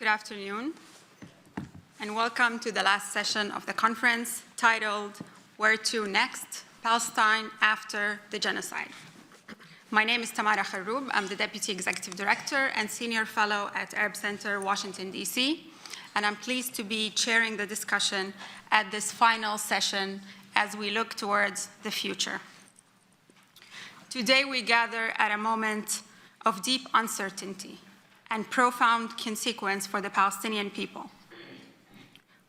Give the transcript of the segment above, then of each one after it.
Good afternoon, and welcome to the last session of the conference titled, Where to Next? Palestine After the Genocide. My name is Tamara Kharroub. I'm the Deputy Executive Director and Senior Fellow at Arab Center, Washington, D.C., and I'm pleased to be chairing the discussion at this final session as we look towards the future. Today we gather at a moment of deep uncertainty and profound consequence for the Palestinian people,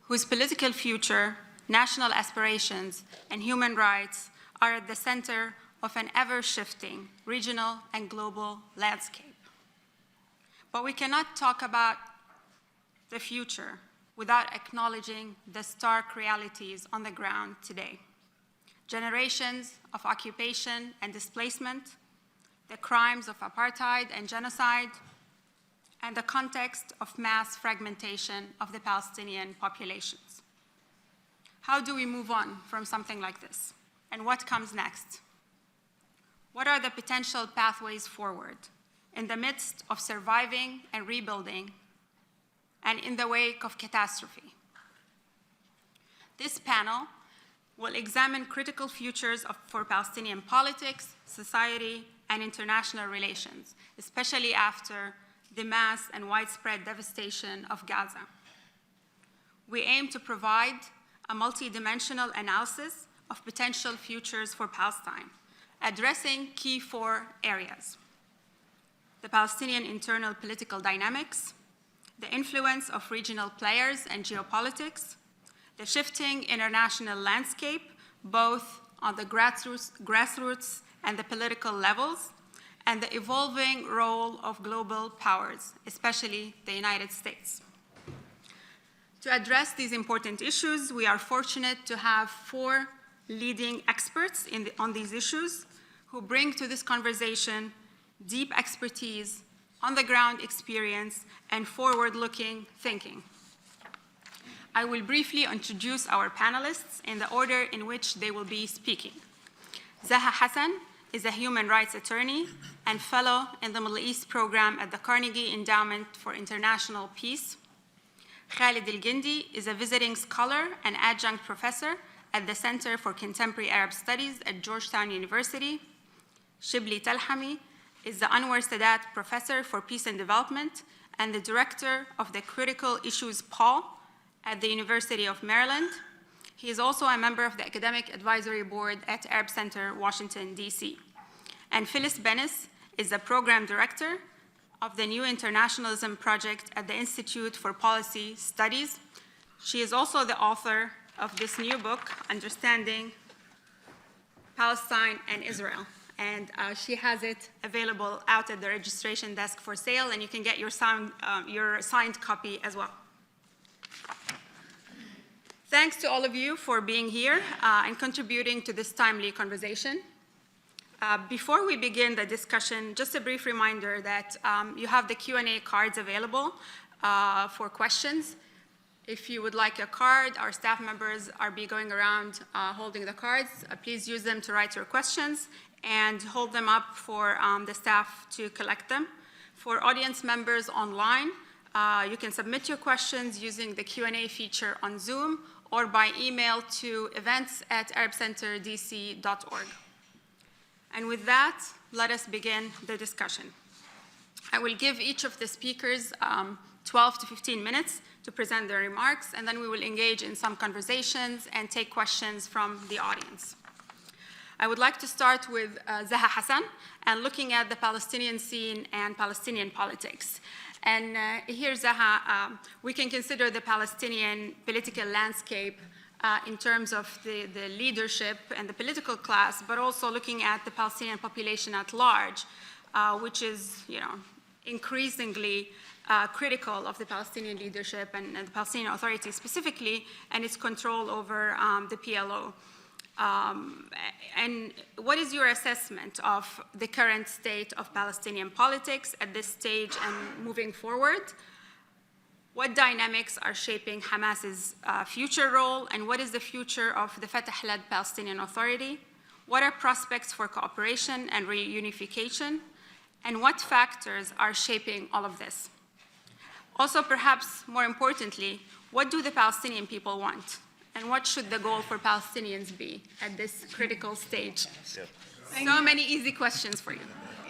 whose political future, national aspirations, and human rights are at the center of an ever-shifting regional and global landscape. But we cannot talk about the future without acknowledging the stark realities on the ground today. Generations of occupation and displacement, the crimes of apartheid and genocide, and the context of mass fragmentation of the Palestinian populations. How do we move on from something like this? And what comes next? What are the potential pathways forward in the midst of surviving and rebuilding and in the wake of catastrophe? This panel will examine critical futures for Palestinian politics, society, and international relations, especially after the mass and widespread devastation of Gaza. We aim to provide a multidimensional analysis of potential futures for Palestine, addressing key four areas: the Palestinian internal political dynamics, the influence of regional players and geopolitics, the shifting international landscape, both on the grassroots and the political levels, and the evolving role of global powers, especially the United States. To address these important issues, we are fortunate to have four leading experts on these issues who bring to this conversation deep expertise, on-the-ground experience, and forward-looking thinking. I will briefly introduce our panelists in the order in which they will be speaking. Zaha Hassan is a human rights attorney and fellow in the Middle East program at the Carnegie Endowment for International Peace. Khaled Elgindy is a visiting scholar and adjunct professor at the Center for Contemporary Arab Studies at Georgetown University. Shibley Telhami is the Anwar Sadat Professor for Peace and Development and the director of the Critical Issues Pole at the University of Maryland. He is also a member of the Academic Advisory Board at Arab Center, Washington, D.C. And Phyllis Bennis is the program director of the new Internationalism project at the Institute for Policy Studies. She is also the author of this new book, Understanding Palestine and Israel. And she has it available out at the registration desk for sale, and you can get your signed copy as well. Thanks to all of you for being here and contributing to this timely conversation. Before we begin the discussion, just a brief reminder that you have the Q&A cards available for questions. If you would like a card, our staff members are going around holding the cards. Please use them to write your questions and hold them up for the staff to collect them. For audience members online, you can submit your questions using the Q&A feature on Zoom or by email to events@arabcenterdc.org. And with that, let us begin the discussion. I will give each of the speakers 12 to 15 minutes to present their remarks, and then we will engage in some conversations and take questions from the audience. I would like to start with Zaha Hassan and looking at the Palestinian scene and Palestinian politics. And here, Zaha, we can consider the Palestinian political landscape in terms of the leadership and the political class, but also looking at the Palestinian population at large, which is, increasingly critical of the Palestinian leadership and the Palestinian Authority specifically, and its control over the PLO. And what is your assessment of the current state of Palestinian politics at this stage and moving forward? What dynamics are shaping Hamas's future role, and what is the future of the Fatah-led Palestinian Authority? What are prospects for cooperation and reunification? And what factors are shaping all of this? Also, perhaps more importantly, what do the Palestinian people want? And what should the goal for Palestinians be at this critical stage? So many easy questions for you.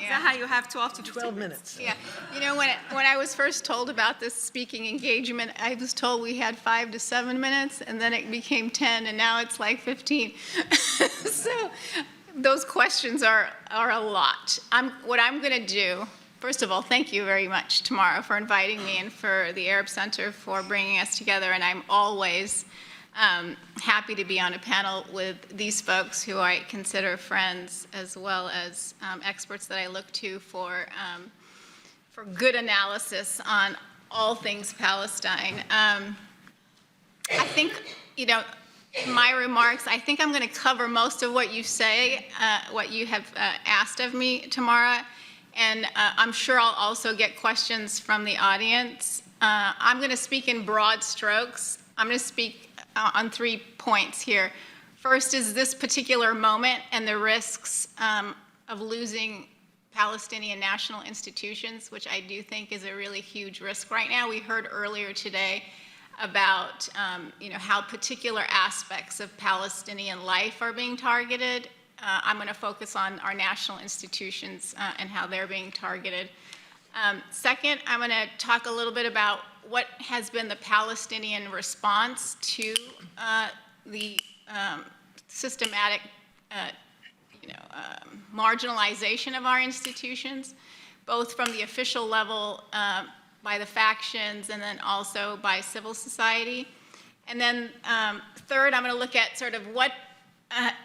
Yeah. Zaha, you have 12 to 12 minutes. Yeah, you know, when I was first told about this speaking engagement, I was told we had 5 to 7 minutes, and then it became 10, and now it's like 15. So those questions are a lot. What I'm going to do, first of all, thank you very much, Tamara, for inviting me and for the Arab Center for bringing us together, and I'm always happy to be on a panel with these folks who I consider friends as well as experts that I look to for good analysis on all things Palestine. I think, you know, in my remarks, I think I'm going to cover most of what you say, what you have asked of me, Tamara, and I'm sure I'll also get questions from the audience. I'm going to speak in broad strokes. I'm going to speak on 3 points here. First is this particular moment and the risks of losing Palestinian national institutions, which I do think is a really huge risk right now. We heard earlier today about you know, how particular aspects of Palestinian life are being targeted. I'm going to focus on our national institutions and how they're being targeted. Second, I'm going to talk a little bit about what has been the Palestinian response to the systematic marginalization of our institutions, both from the official level by the factions and then also by civil society. And then third, I'm going to look at sort of what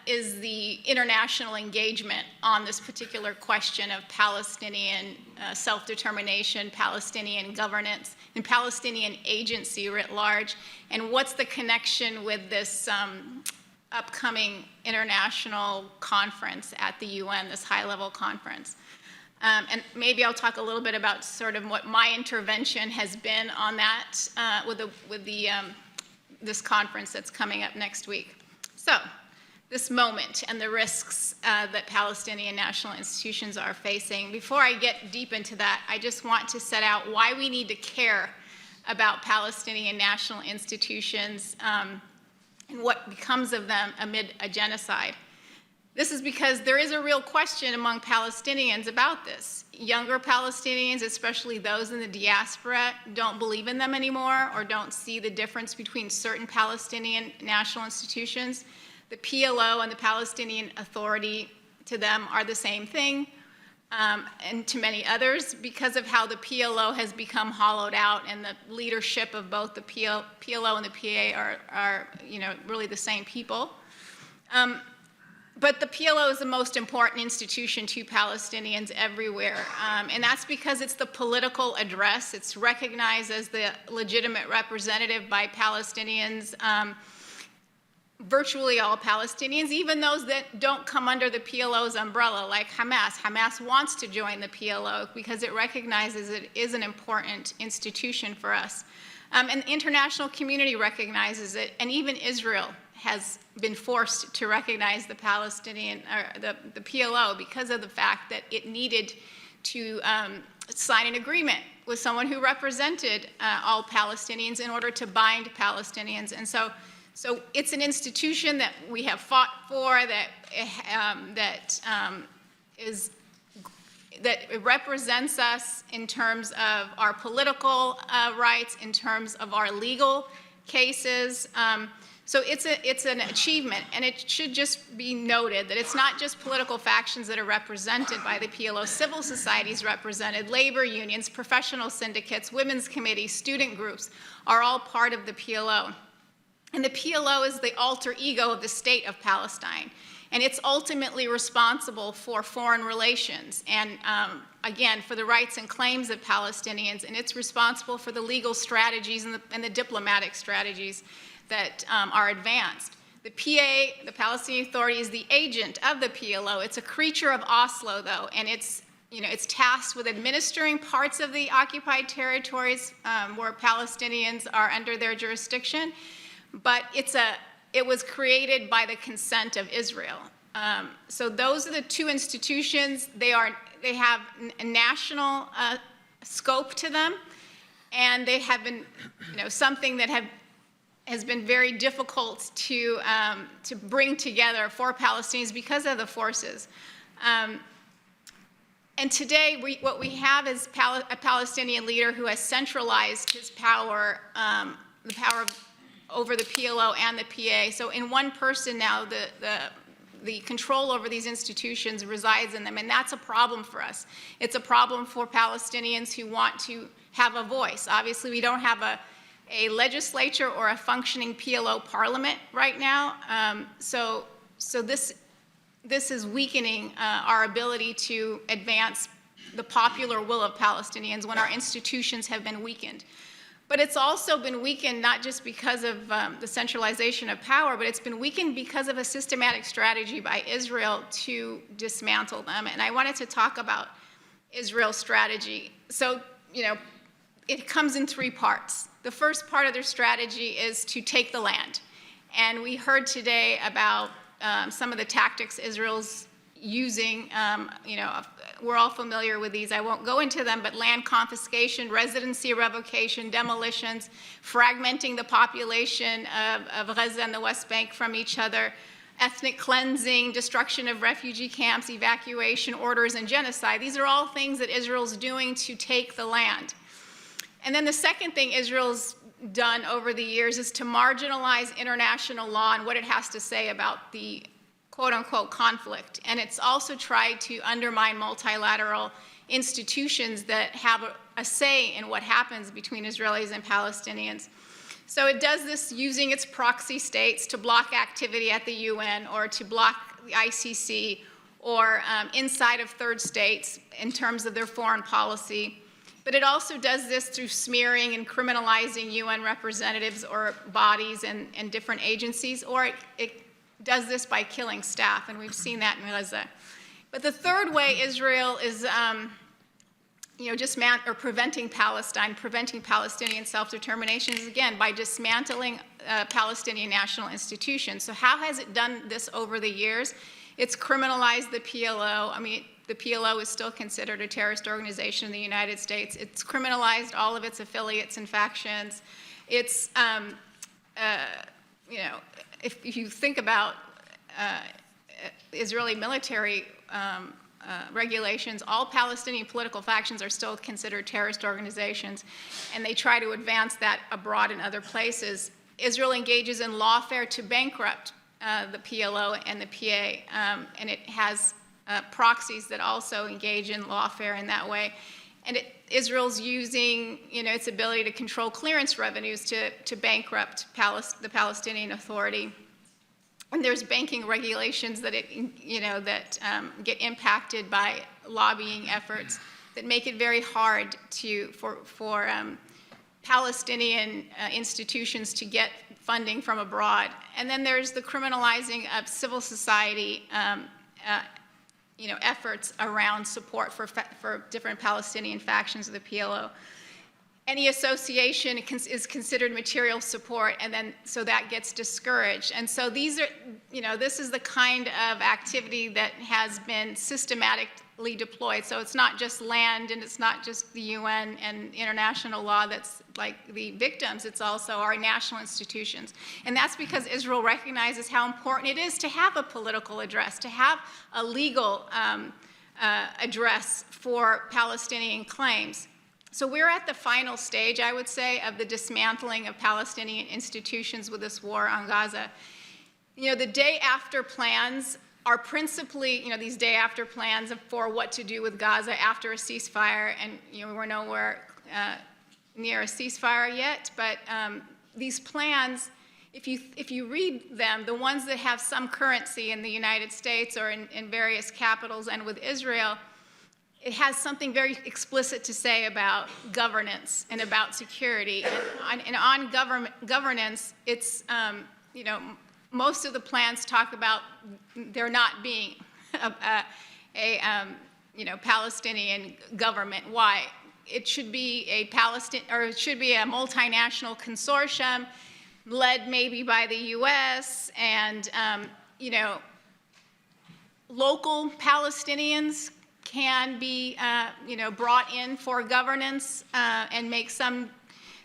is the international engagement on this particular question of Palestinian self-determination, Palestinian governance, and Palestinian agency writ large, and what's the connection with this upcoming international conference at the UN, this high-level conference. And maybe I'll talk a little bit about sort of what my intervention has been on that with this conference that's coming up next week. So, this moment and the risks that Palestinian national institutions are facing. Before I get deep into that, I just want to set out why we need to care about Palestinian national institutions and what becomes of them amid a genocide. This is because there is a real question among Palestinians about this. Younger Palestinians, especially those in the diaspora, don't believe in them anymore or don't see the difference between certain Palestinian national institutions. The PLO and the Palestinian Authority, to them, are the same thing, and to many others, because of how the PLO has become hollowed out, and the leadership of both the PLO and the PA are you know, really the same people. But the PLO is the most important institution to Palestinians everywhere, and that's because it's the political address. It's recognized as the legitimate representative by Palestinians. Virtually all Palestinians, even those that don't come under the PLO's umbrella, like Hamas. Hamas wants to join the PLO because it recognizes it is an important institution for us. And the international community recognizes it, and even Israel has been forced to recognize the Palestinian, or the PLO, because of the fact that it needed to sign an agreement with someone who represented all Palestinians in order to bind Palestinians. And so it's an institution that we have fought for, that represents us in terms of our political rights, in terms of our legal cases. So it's an achievement, and it should just be noted that it's not just political factions that are represented by the PLO. Civil society is represented, labor unions, professional syndicates, women's committees, student groups are all part of the PLO. And the PLO is the alter ego of the state of Palestine. And it's ultimately responsible for foreign relations and, again, for the rights and claims of Palestinians. And it's responsible for the legal strategies and the diplomatic strategies that are advanced. The PA, the Palestinian Authority, is the agent of the PLO. It's a creature of Oslo, though, and it's tasked with administering parts of the occupied territories where Palestinians are under their jurisdiction. But it was created by the consent of Israel. So those are the two institutions. They have a national scope to them. and they have been, something that has been very difficult to bring together for Palestinians because of the forces. And today, what we have is a Palestinian leader who has centralized his power, the power over the PLO and the PA. So in one person now, the control over these institutions resides in them, and that's a problem for us. It's a problem for Palestinians who want to have a voice. Obviously, we don't have a legislature or a functioning PLO parliament right now, so this is weakening our ability to advance the popular will of Palestinians when our institutions have been weakened. But it's also been weakened not just because of the centralization of power, but it's been weakened because of a systematic strategy by Israel to dismantle them. And I wanted to talk about Israel's strategy. So, it comes in three parts. The first part of their strategy is to take the land. And we heard today about some of the tactics Israel's using. We're all familiar with these. I won't go into them, but land confiscation, residency revocation, demolitions, fragmenting the population of Gaza and the West Bank from each other, ethnic cleansing, destruction of refugee camps, evacuation orders, and genocide. These are all things that Israel's doing to take the land. And then the second thing Israel's done over the years is to marginalize international law and what it has to say about the quote-unquote conflict. And it's also tried to undermine multilateral institutions that have a say in what happens between Israelis and Palestinians. So it does this using its proxy states to block activity at the UN or to block the ICC or inside of third states in terms of their foreign policy. But it also does this through smearing and criminalizing UN representatives or bodies and different agencies, or it does this by killing staff, and we've seen that in Gaza. But the third way Israel is preventing Palestine, preventing Palestinian self-determination is, again, by dismantling Palestinian national institutions. So how has it done this over the years? It's criminalized the PLO. I mean, the PLO is still considered a terrorist organization in the United States. It's criminalized all of its affiliates and factions. It's, if you think about Israeli military regulations, all Palestinian political factions are still considered terrorist organizations, and they try to advance that abroad in other places. Israel engages in lawfare to bankrupt the PLO and the PA, and it has proxies that also engage in lawfare in that way. And Israel's using, its ability to control clearance revenues to bankrupt the Palestinian Authority. And there's banking regulations that get impacted by lobbying efforts that make it very hard for Palestinian institutions to get funding from abroad. And then there's the criminalizing of civil society efforts around support for different Palestinian factions of the PLO. Any association is considered material support, and then so that gets discouraged. And so these are, this is the kind of activity that has been systematically deployed. So it's not just land, and it's not just the UN and international law that's like the victims, it's also our national institutions. And that's because Israel recognizes how important it is to have a political address, to have a legal address for Palestinian claims. So we're at the final stage, I would say, of the dismantling of Palestinian institutions with this war on Gaza. The day after plans are principally, these day after plans for what to do with Gaza after a ceasefire, and we're nowhere near a ceasefire yet, but these plans, if you read them, the ones that have some currency in the United States or in various capitals and with Israel, it has something very explicit to say about governance and about security. And on governance, it's, most of the plans talk about there not being a Palestinian government. Why? It should be a multinational consortium led maybe by the U.S. and, local Palestinians can be, brought in for governance and make some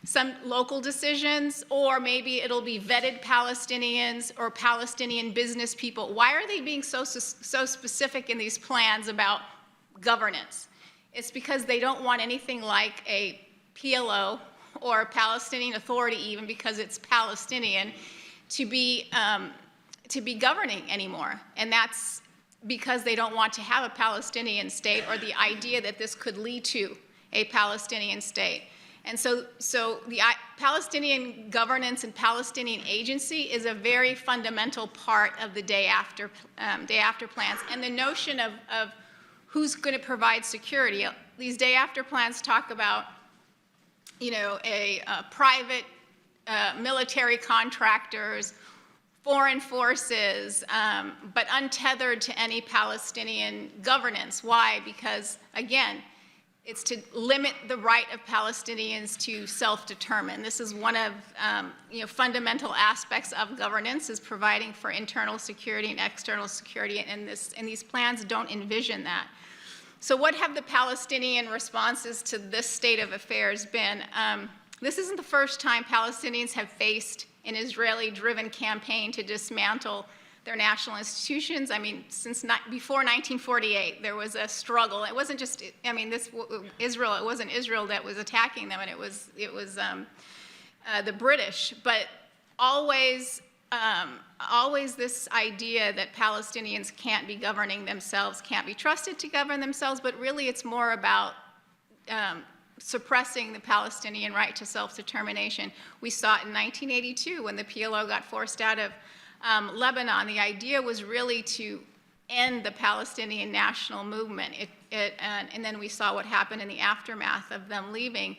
some local decisions, or maybe it'll be vetted Palestinians or Palestinian business people. Why are they being so specific in these plans about governance? It's because they don't want anything like a PLO or a Palestinian Authority, even because it's Palestinian, to be governing anymore. And that's because they don't want to have a Palestinian state, or the idea that this could lead to a Palestinian state. And so the Palestinian governance and Palestinian agency is a very fundamental part of the day after plans. And the notion of who's going to provide security. These day after plans talk about, a private military contractors, foreign forces, but untethered to any Palestinian governance. Why? Because, again, it's to limit the right of Palestinians to self-determine. This is one of fundamental aspects of governance, is providing for internal security and external security, and these plans don't envision that. So what have the Palestinian responses to this state of affairs been? This isn't the first time Palestinians have faced an Israeli-driven campaign to dismantle their national institutions. I mean, before 1948, there was a struggle. It wasn't just, Israel. It wasn't Israel that was attacking them, and it was the British. But always this idea that Palestinians can't be governing themselves, can't be trusted to govern themselves. But really, it's more about suppressing the Palestinian right to self-determination. We saw it in 1982 when the PLO got forced out of Lebanon. The idea was really to end the Palestinian national movement. And then we saw what happened in the aftermath of them leaving.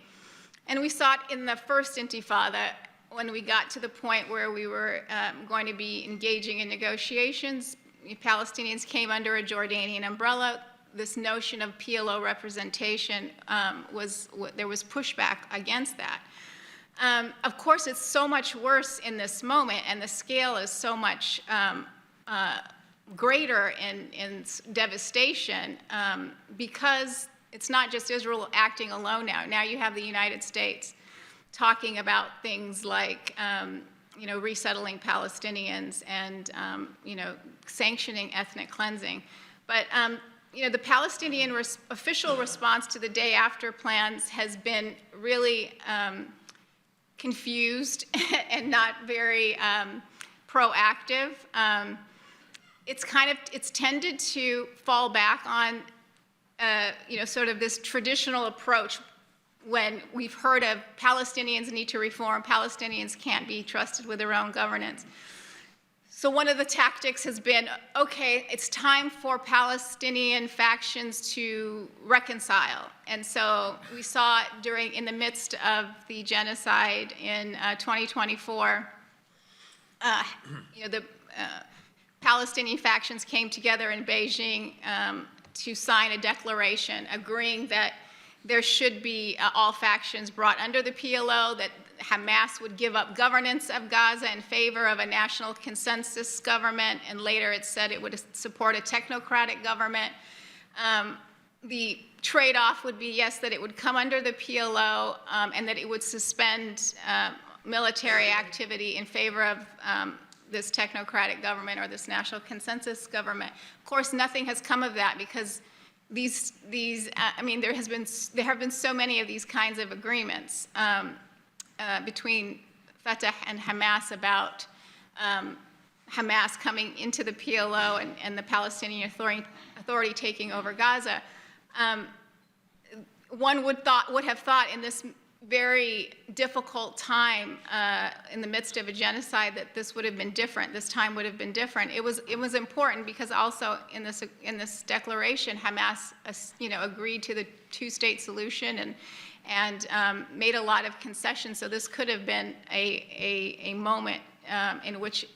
And we saw it in the first Intifada, when we got to the point where we were going to be engaging in negotiations. Palestinians came under a Jordanian umbrella. This notion of PLO representation, there was pushback against that. Of course, it's so much worse in this moment, and the scale is so much greater in devastation, because it's not just Israel acting alone now. Now you have the United States talking about things like resettling Palestinians and sanctioning ethnic cleansing. But the Palestinian official response to the day after plans has been really confused and not very proactive. It's tended to fall back on sort of this traditional approach when we've heard of Palestinians need to reform, Palestinians can't be trusted with their own governance. So one of the tactics has been, okay, it's time for Palestinian factions to reconcile. And so we saw in the midst of the genocide in 2024, the Palestinian factions came together in Beijing to sign a declaration agreeing that there should be all factions brought under the PLO, that Hamas would give up governance of Gaza in favor of a national consensus government, and later it said it would support a technocratic government. The trade-off would be, yes, that it would come under the PLO, and that it would suspend military activity in favor of this technocratic government or this national consensus government. Of course, nothing has come of that, because there have been so many of these kinds of agreements between Fatah and Hamas about Hamas coming into the PLO and the Palestinian Authority taking over Gaza. One would have thought in this very difficult time in the midst of a genocide that this would have been different. This time would have been different. It was important because also in this declaration, Hamas agreed to the two-state solution and made a lot of concessions. So this could have been a moment in which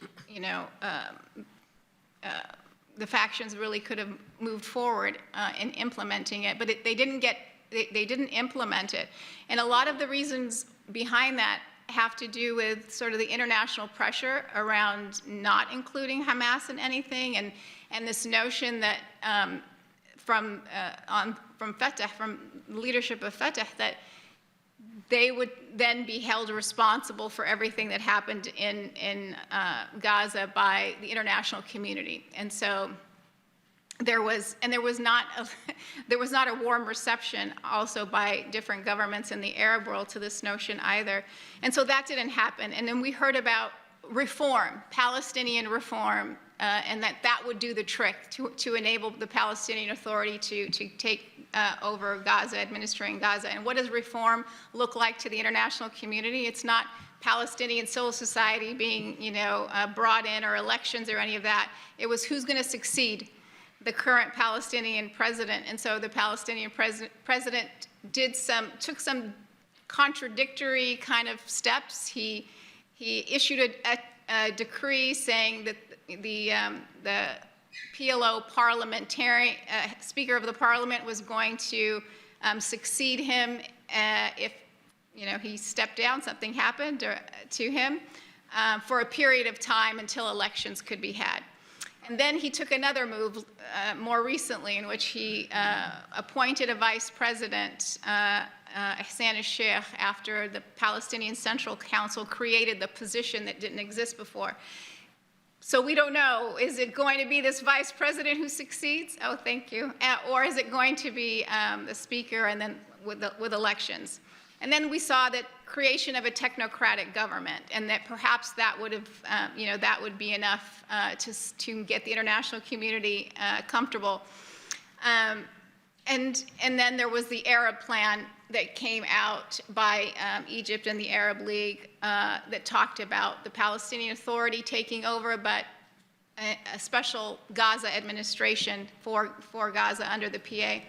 the factions really could have moved forward in implementing it, but they didn't implement it. And a lot of the reasons behind that have to do with sort of the international pressure around not including Hamas in anything, and this notion that from Fatah, from the leadership of Fatah, that they would then be held responsible for everything that happened in Gaza by the international community. And so there was not a warm reception also by different governments in the Arab world to this notion either. And so that didn't happen. And then we heard about reform, Palestinian reform, and that would do the trick to enable the Palestinian Authority to take over Gaza, administering Gaza. And what does reform look like to the international community? It's not Palestinian civil society being, brought in, or elections or any of that. It was who's going to succeed the current Palestinian president. And so the Palestinian president took some contradictory kind of steps. He issued a decree saying that the PLO Speaker of the Parliament was going to succeed him if he stepped down, something happened to him, for a period of time until elections could be had. And then he took another move more recently, in which he appointed a vice president, Hassan, after the Palestinian Central Council created the position that didn't exist before. So we don't know, is it going to be this vice president who succeeds? Oh, thank you. Or is it going to be the speaker, and then with elections? And then we saw that creation of a technocratic government, and that perhaps that would have, that would be enough to get the international community comfortable. And then there was the Arab plan that came out by Egypt and the Arab League that talked about the Palestinian Authority taking over, but a special Gaza administration for Gaza under the PA.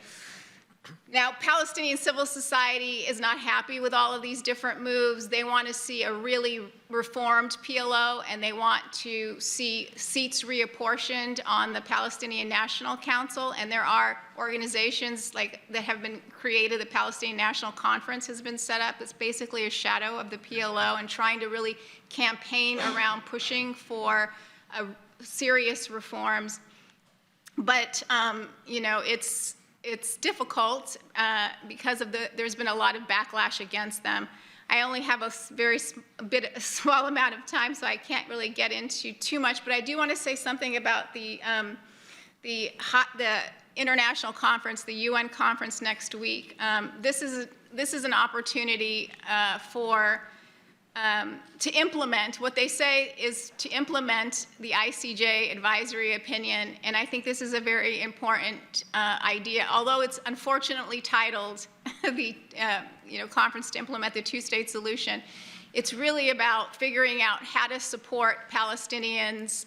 Now, Palestinian civil society is not happy with all of these different moves. They want to see a really reformed PLO, and they want to see seats reapportioned on the Palestinian National Council. And there are organizations that have been created. The Palestinian National Conference has been set up. It's basically a shadow of the PLO, and trying to really campaign around pushing for serious reforms. But, it's difficult because there's been a lot of backlash against them. I only have a small amount of time, so I can't really get into too much, but I do want to say something about the international conference, the UN conference next week. This is an opportunity to implement, what they say is to implement the ICJ advisory opinion, and I think this is a very important idea. Although it's unfortunately titled the Conference to Implement the Two-State Solution, it's really about figuring out how to support Palestinians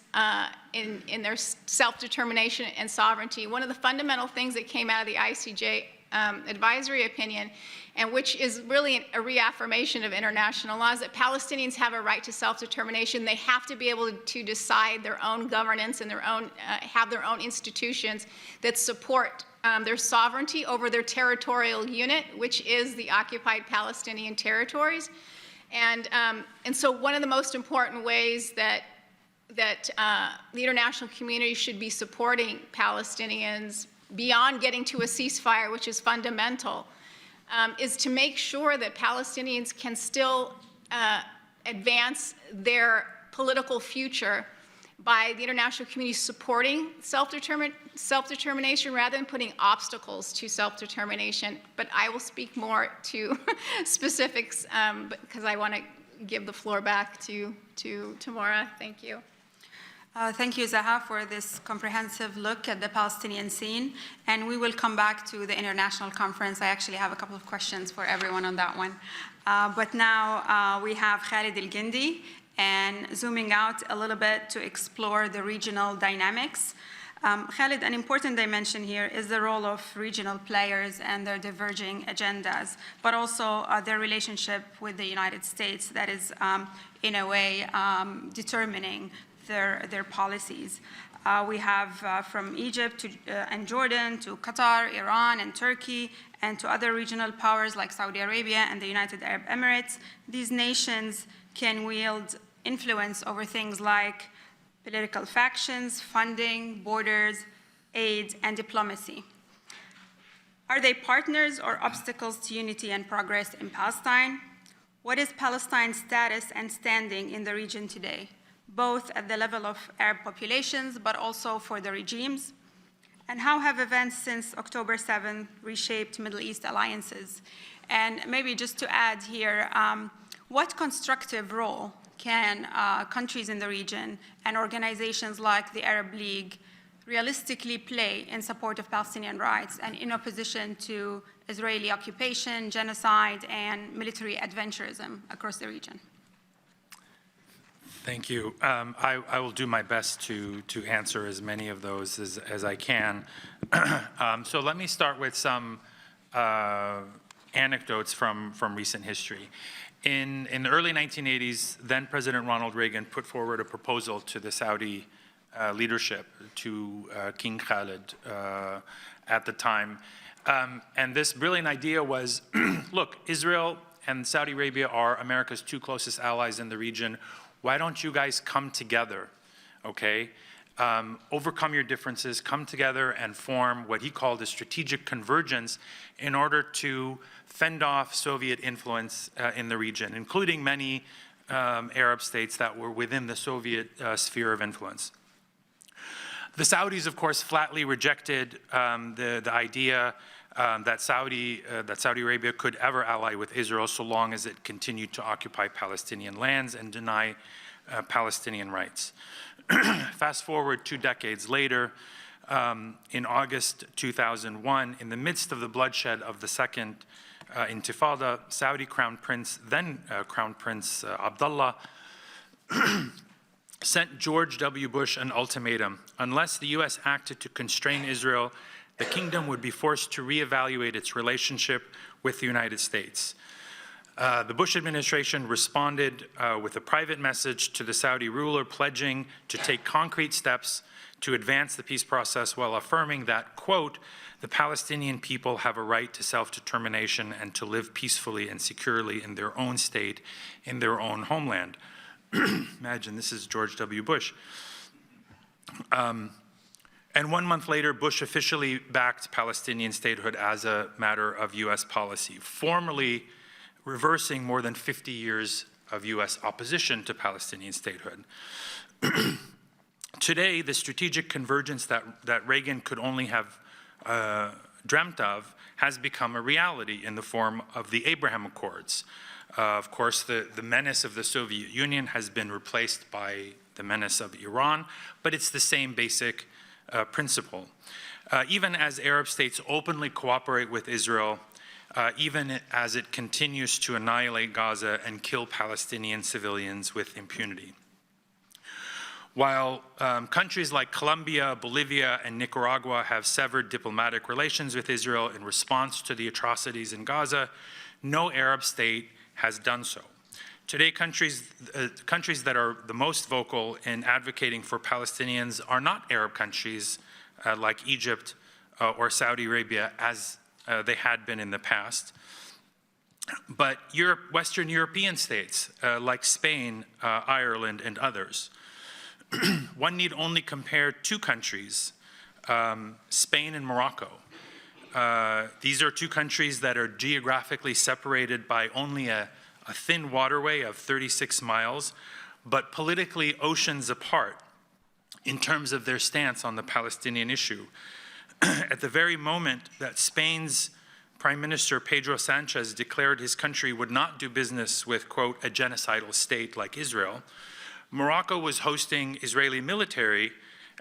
in their self-determination and sovereignty. One of the fundamental things that came out of the ICJ advisory opinion, and which is really a reaffirmation of international law, is that Palestinians have a right to self-determination. They have to be able to decide their own governance and have their own institutions that support their sovereignty over their territorial unit, which is the occupied Palestinian territories. And so one of the most important ways that the international community should be supporting Palestinians beyond getting to a ceasefire, which is fundamental, is to make sure that Palestinians can still advance their political future by the international community supporting self-determination rather than putting obstacles to self-determination. But I will speak more to specifics because I want to give the floor back to Tamara. Thank you. Thank you, Zaha, for this comprehensive look at the Palestinian scene. And we will come back to the international conference. I actually have a couple of questions for everyone on that one. But now we have Khaled Elgindy, and zooming out a little bit to explore the regional dynamics. Khaled, an important dimension here is the role of regional players and their diverging agendas, but also their relationship with the United States that is, in a way, determining their policies. We have from Egypt and Jordan to Qatar, Iran, and Turkey, and to other regional powers like Saudi Arabia and the United Arab Emirates. These nations can wield influence over things like political factions, funding, borders, aid, and diplomacy. Are they partners or obstacles to unity and progress in Palestine? What is Palestine's status and standing in the region today, both at the level of Arab populations, but also for the regimes? And how have events since October 7th reshaped Middle East alliances? And maybe just to add here, what constructive role can countries in the region and organizations like the Arab League realistically play in support of Palestinian rights and in opposition to Israeli occupation, genocide, and military adventurism across the region? Thank you. I will do my best to answer as many of those as I can. So let me start with some anecdotes from recent history. In the early 1980s, then President Ronald Reagan put forward a proposal to the Saudi leadership, to King Khaled at the time. And this brilliant idea was, look, Israel and Saudi Arabia are America's two closest allies in the region. Why don't you guys come together, okay? Overcome your differences, come together and form what he called a strategic convergence in order to fend off Soviet influence in the region, including many Arab states that were within the Soviet sphere of influence. The Saudis, of course, flatly rejected the idea that Saudi Arabia could ever ally with Israel so long as it continued to occupy Palestinian lands and deny Palestinian rights. Fast forward 2 decades later, in August 2001, in the midst of the bloodshed of the Second Intifada, Saudi Crown Prince, then Crown Prince Abdullah, sent George W. Bush an ultimatum. Unless the U.S. acted to constrain Israel, the kingdom would be forced to reevaluate its relationship with the United States. The Bush administration responded with a private message to the Saudi ruler pledging to take concrete steps to advance the peace process while affirming that, quote, the Palestinian people have a right to self-determination and to live peacefully and securely in their own state, in their own homeland. Imagine, this is George W. Bush. And 1 month later, Bush officially backed Palestinian statehood as a matter of U.S. policy, formally reversing more than 50 years of U.S. opposition to Palestinian statehood. Today, the strategic convergence that Reagan could only have dreamt of has become a reality in the form of the Abraham Accords. Of course, the menace of the Soviet Union has been replaced by the menace of Iran, but it's the same basic principle. Even as Arab states openly cooperate with Israel, even as it continues to annihilate Gaza and kill Palestinian civilians with impunity. While countries like Colombia, Bolivia, and Nicaragua have severed diplomatic relations with Israel in response to the atrocities in Gaza, no Arab state has done so. Today, countries that are the most vocal in advocating for Palestinians are not Arab countries like Egypt or Saudi Arabia, as they had been in the past, but Western European states like Spain, Ireland, and others. One need only compare 2 countries, Spain and Morocco. These are 2 countries that are geographically separated by only a thin waterway of 36 miles, but politically oceans apart in terms of their stance on the Palestinian issue. At the very moment that Spain's Prime Minister Pedro Sanchez declared his country would not do business with, quote, a genocidal state like Israel, Morocco was hosting Israeli military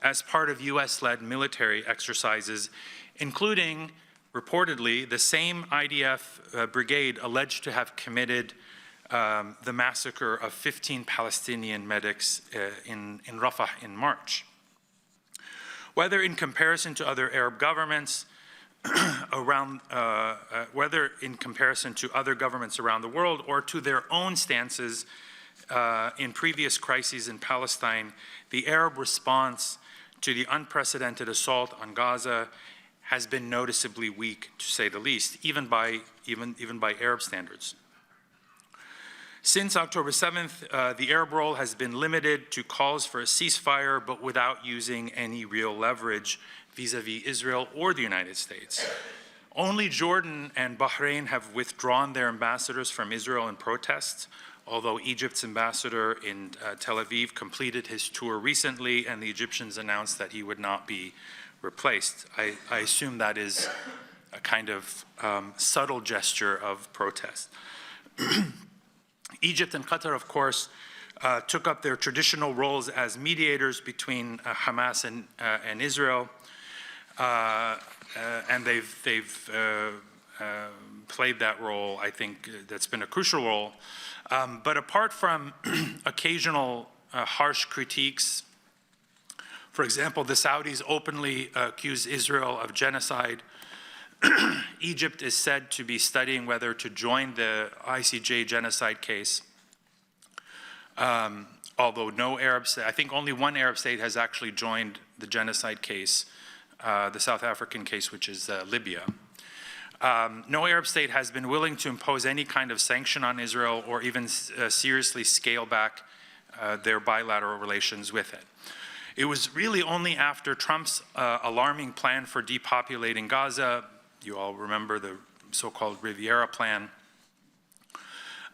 as part of US-led military exercises, including, reportedly, the same IDF brigade alleged to have committed the massacre of 15 Palestinian medics in Rafah in March. Whether in comparison to other Arab governments around the world or to their own stances in previous crises in Palestine, the Arab response to the unprecedented assault on Gaza has been noticeably weak, to say the least, even by Arab standards. Since October 7th, the Arab role has been limited to calls for a ceasefire, but without using any real leverage vis-à-vis Israel or the United States. Only Jordan and Bahrain have withdrawn their ambassadors from Israel in protest, although Egypt's ambassador in Tel Aviv completed his tour recently, and the Egyptians announced that he would not be replaced. I assume that is a kind of subtle gesture of protest. Egypt and Qatar, of course, took up their traditional roles as mediators between Hamas and Israel, and they've played that role. I think that's been a crucial role. But apart from occasional harsh critiques, for example, the Saudis openly accuse Israel of genocide. Egypt is said to be studying whether to join the ICJ genocide case, although no Arab state, I think only one Arab state has actually joined the genocide case, the South African case, which is Libya. No Arab state has been willing to impose any kind of sanction on Israel or even seriously scale back their bilateral relations with it. It was really only after Trump's alarming plan for depopulating Gaza, you all remember the so-called Riviera plan,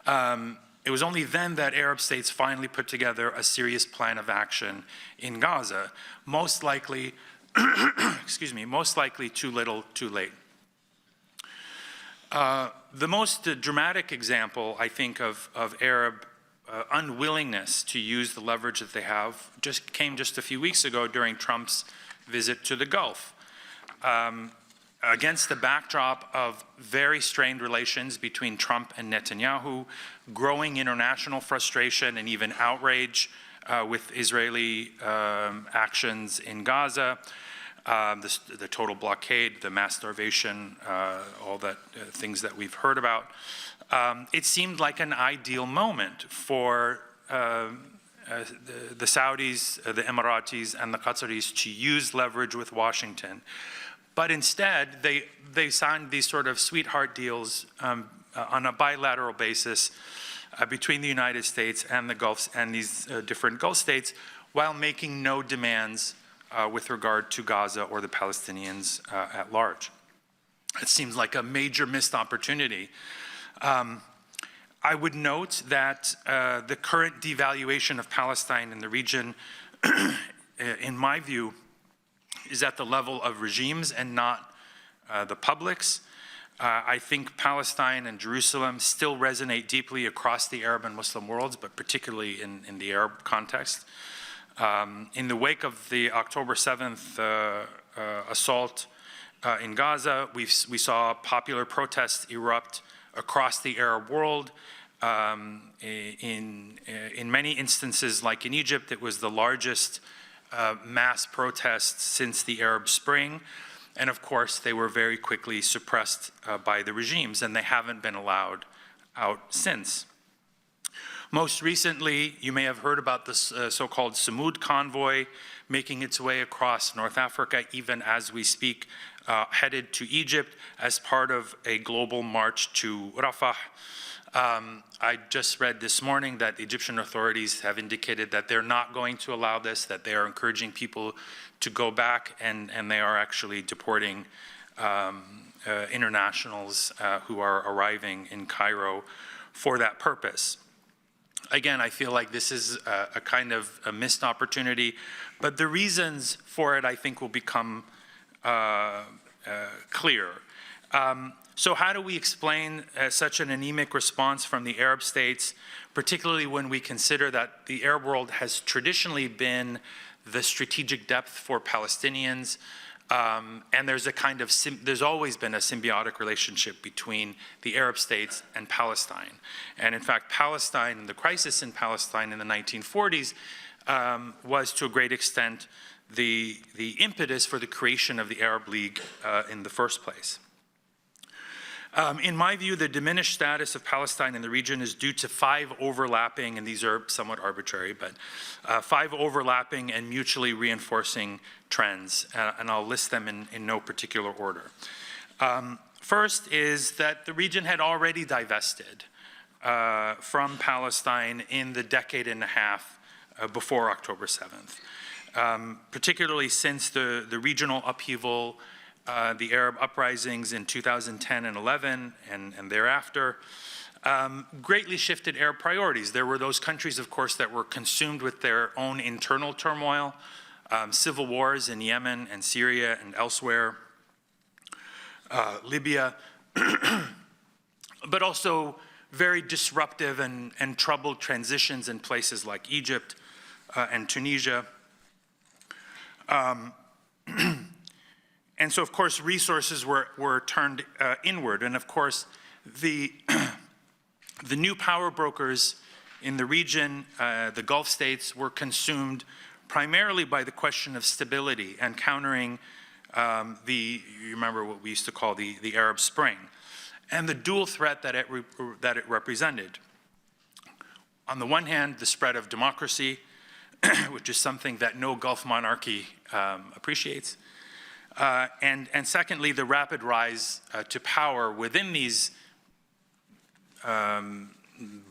it was only then that Arab states finally put together a serious plan of action in Gaza, most likely, excuse me, most likely too little, too late. The most dramatic example, I think, of Arab unwillingness to use the leverage that they have came just a few weeks ago during Trump's visit to the Gulf. Against the backdrop of very strained relations between Trump and Netanyahu, growing international frustration and even outrage with Israeli actions in Gaza, the total blockade, the mass starvation, all that things that we've heard about. It seemed like an ideal moment for the Saudis, the Emiratis, and the Qataris to use leverage with Washington. But instead, they signed these sort of sweetheart deals on a bilateral basis between the United States and the Gulf and these different Gulf states, while making no demands with regard to Gaza or the Palestinians at large. It seems like a major missed opportunity. I would note that the current devaluation of Palestine in the region, in my view, is at the level of regimes and not the publics. I think Palestine and Jerusalem still resonate deeply across the Arab and Muslim worlds, but particularly in the Arab context. In the wake of the October 7th assault in Gaza, we saw popular protests erupt across the Arab world. In many instances, like in Egypt, it was the largest mass protests since the Arab Spring. And of course, they were very quickly suppressed by the regimes, and they haven't been allowed out since. Most recently, you may have heard about this so-called Samud convoy making its way across North Africa, even as we speak, headed to Egypt as part of a global march to Rafah. I just read this morning that the Egyptian authorities have indicated that they're not going to allow this, that they are encouraging people to go back, and they are actually deporting internationals who are arriving in Cairo for that purpose. Again, I feel like this is a kind of a missed opportunity, but the reasons for it, I think, will become clear. So how do we explain such an anemic response from the Arab states, particularly when we consider that the Arab world has traditionally been the strategic depth for Palestinians, and there's a kind of, there's always been a symbiotic relationship between the Arab states and Palestine. And in fact, Palestine, the crisis in Palestine in the 1940s was to a great extent the impetus for the creation of the Arab League in the first place. In my view, the diminished status of Palestine in the region is due to 5 overlapping, and these are somewhat arbitrary, but 5 overlapping and mutually reinforcing trends, and I'll list them in no particular order. First is that the region had already divested from Palestine in the decade and a half before October 7th, particularly since the regional upheaval the Arab uprisings in 2010 and 11 and thereafter, greatly shifted Arab priorities. There were those countries, of course, that were consumed with their own internal turmoil, civil wars in Yemen and Syria and elsewhere, Libya, but also very disruptive and troubled transitions in places like Egypt and Tunisia. And so, of course, resources were turned inward. And, of course, the new power brokers in the region, the Gulf states, were consumed primarily by the question of stability and countering you remember what we used to call the Arab Spring, and the dual threat that it represented. On the one hand, the spread of democracy, which is something that no Gulf monarchy appreciates, and secondly, the rapid rise to power within these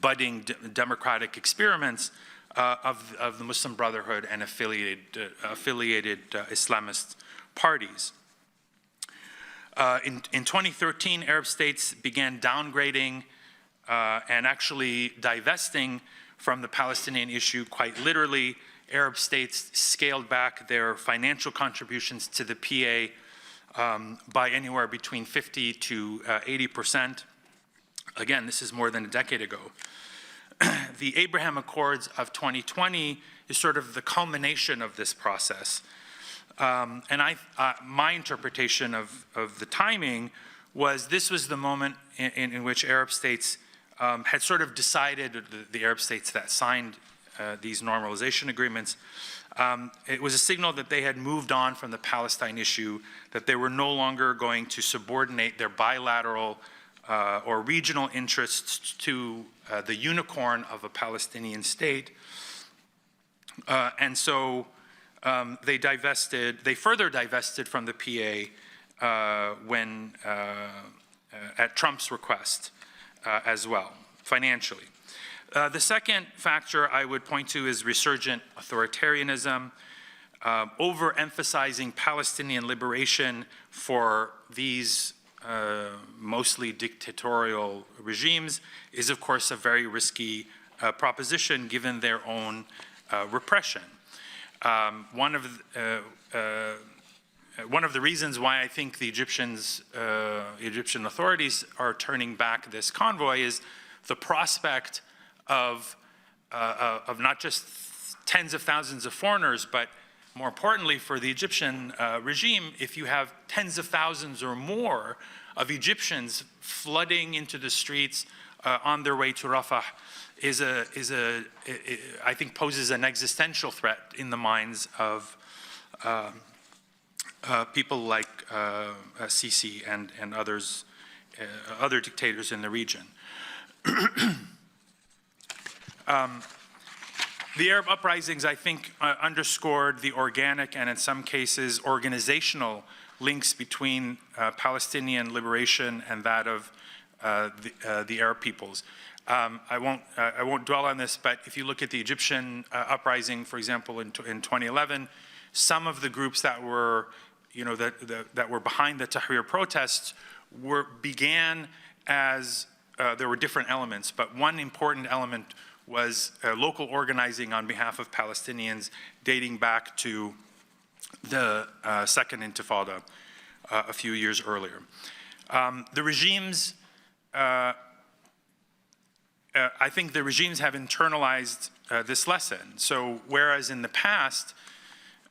budding democratic experiments of the Muslim Brotherhood and affiliated Islamist parties. In 2013, Arab states began downgrading and actually divesting from the Palestinian issue quite literally. Arab states scaled back their financial contributions to the PA by anywhere between 50 to 80%. Again, this is more than a decade ago. The Abraham Accords of 2020 is sort of the culmination of this process. And my interpretation of the timing was this was the moment in which Arab states had sort of decided, the Arab states that signed these normalization agreements, it was a signal that they had moved on from the Palestine issue, that they were no longer going to subordinate their bilateral or regional interests to the unicorn of a Palestinian state. And so they further divested from the PA when, at Trump's request as well, financially. The second factor I would point to is resurgent authoritarianism, overemphasizing Palestinian liberation for these mostly dictatorial regimes is, of course, a very risky proposition given their own repression. One of the reasons why I think the Egyptian authorities are turning back this convoy is the prospect of not just tens of thousands of foreigners, but more importantly for the Egyptian regime, if you have tens of thousands or more of Egyptians flooding into the streets on their way to Rafah, I think poses an existential threat in the minds of people like Sisi and others, other dictators in the region. The Arab uprisings, I think, underscored the organic and in some cases organizational links between Palestinian liberation and that of the Arab peoples. I won't dwell on this, but if you look at the Egyptian uprising, for example, in 2011, some of the groups that were, that were behind the Tahrir protests began as there were different elements, but one important element was local organizing on behalf of Palestinians dating back to the Second Intifada a few years earlier. The regimes, I think the regimes have internalized this lesson. So whereas in the past,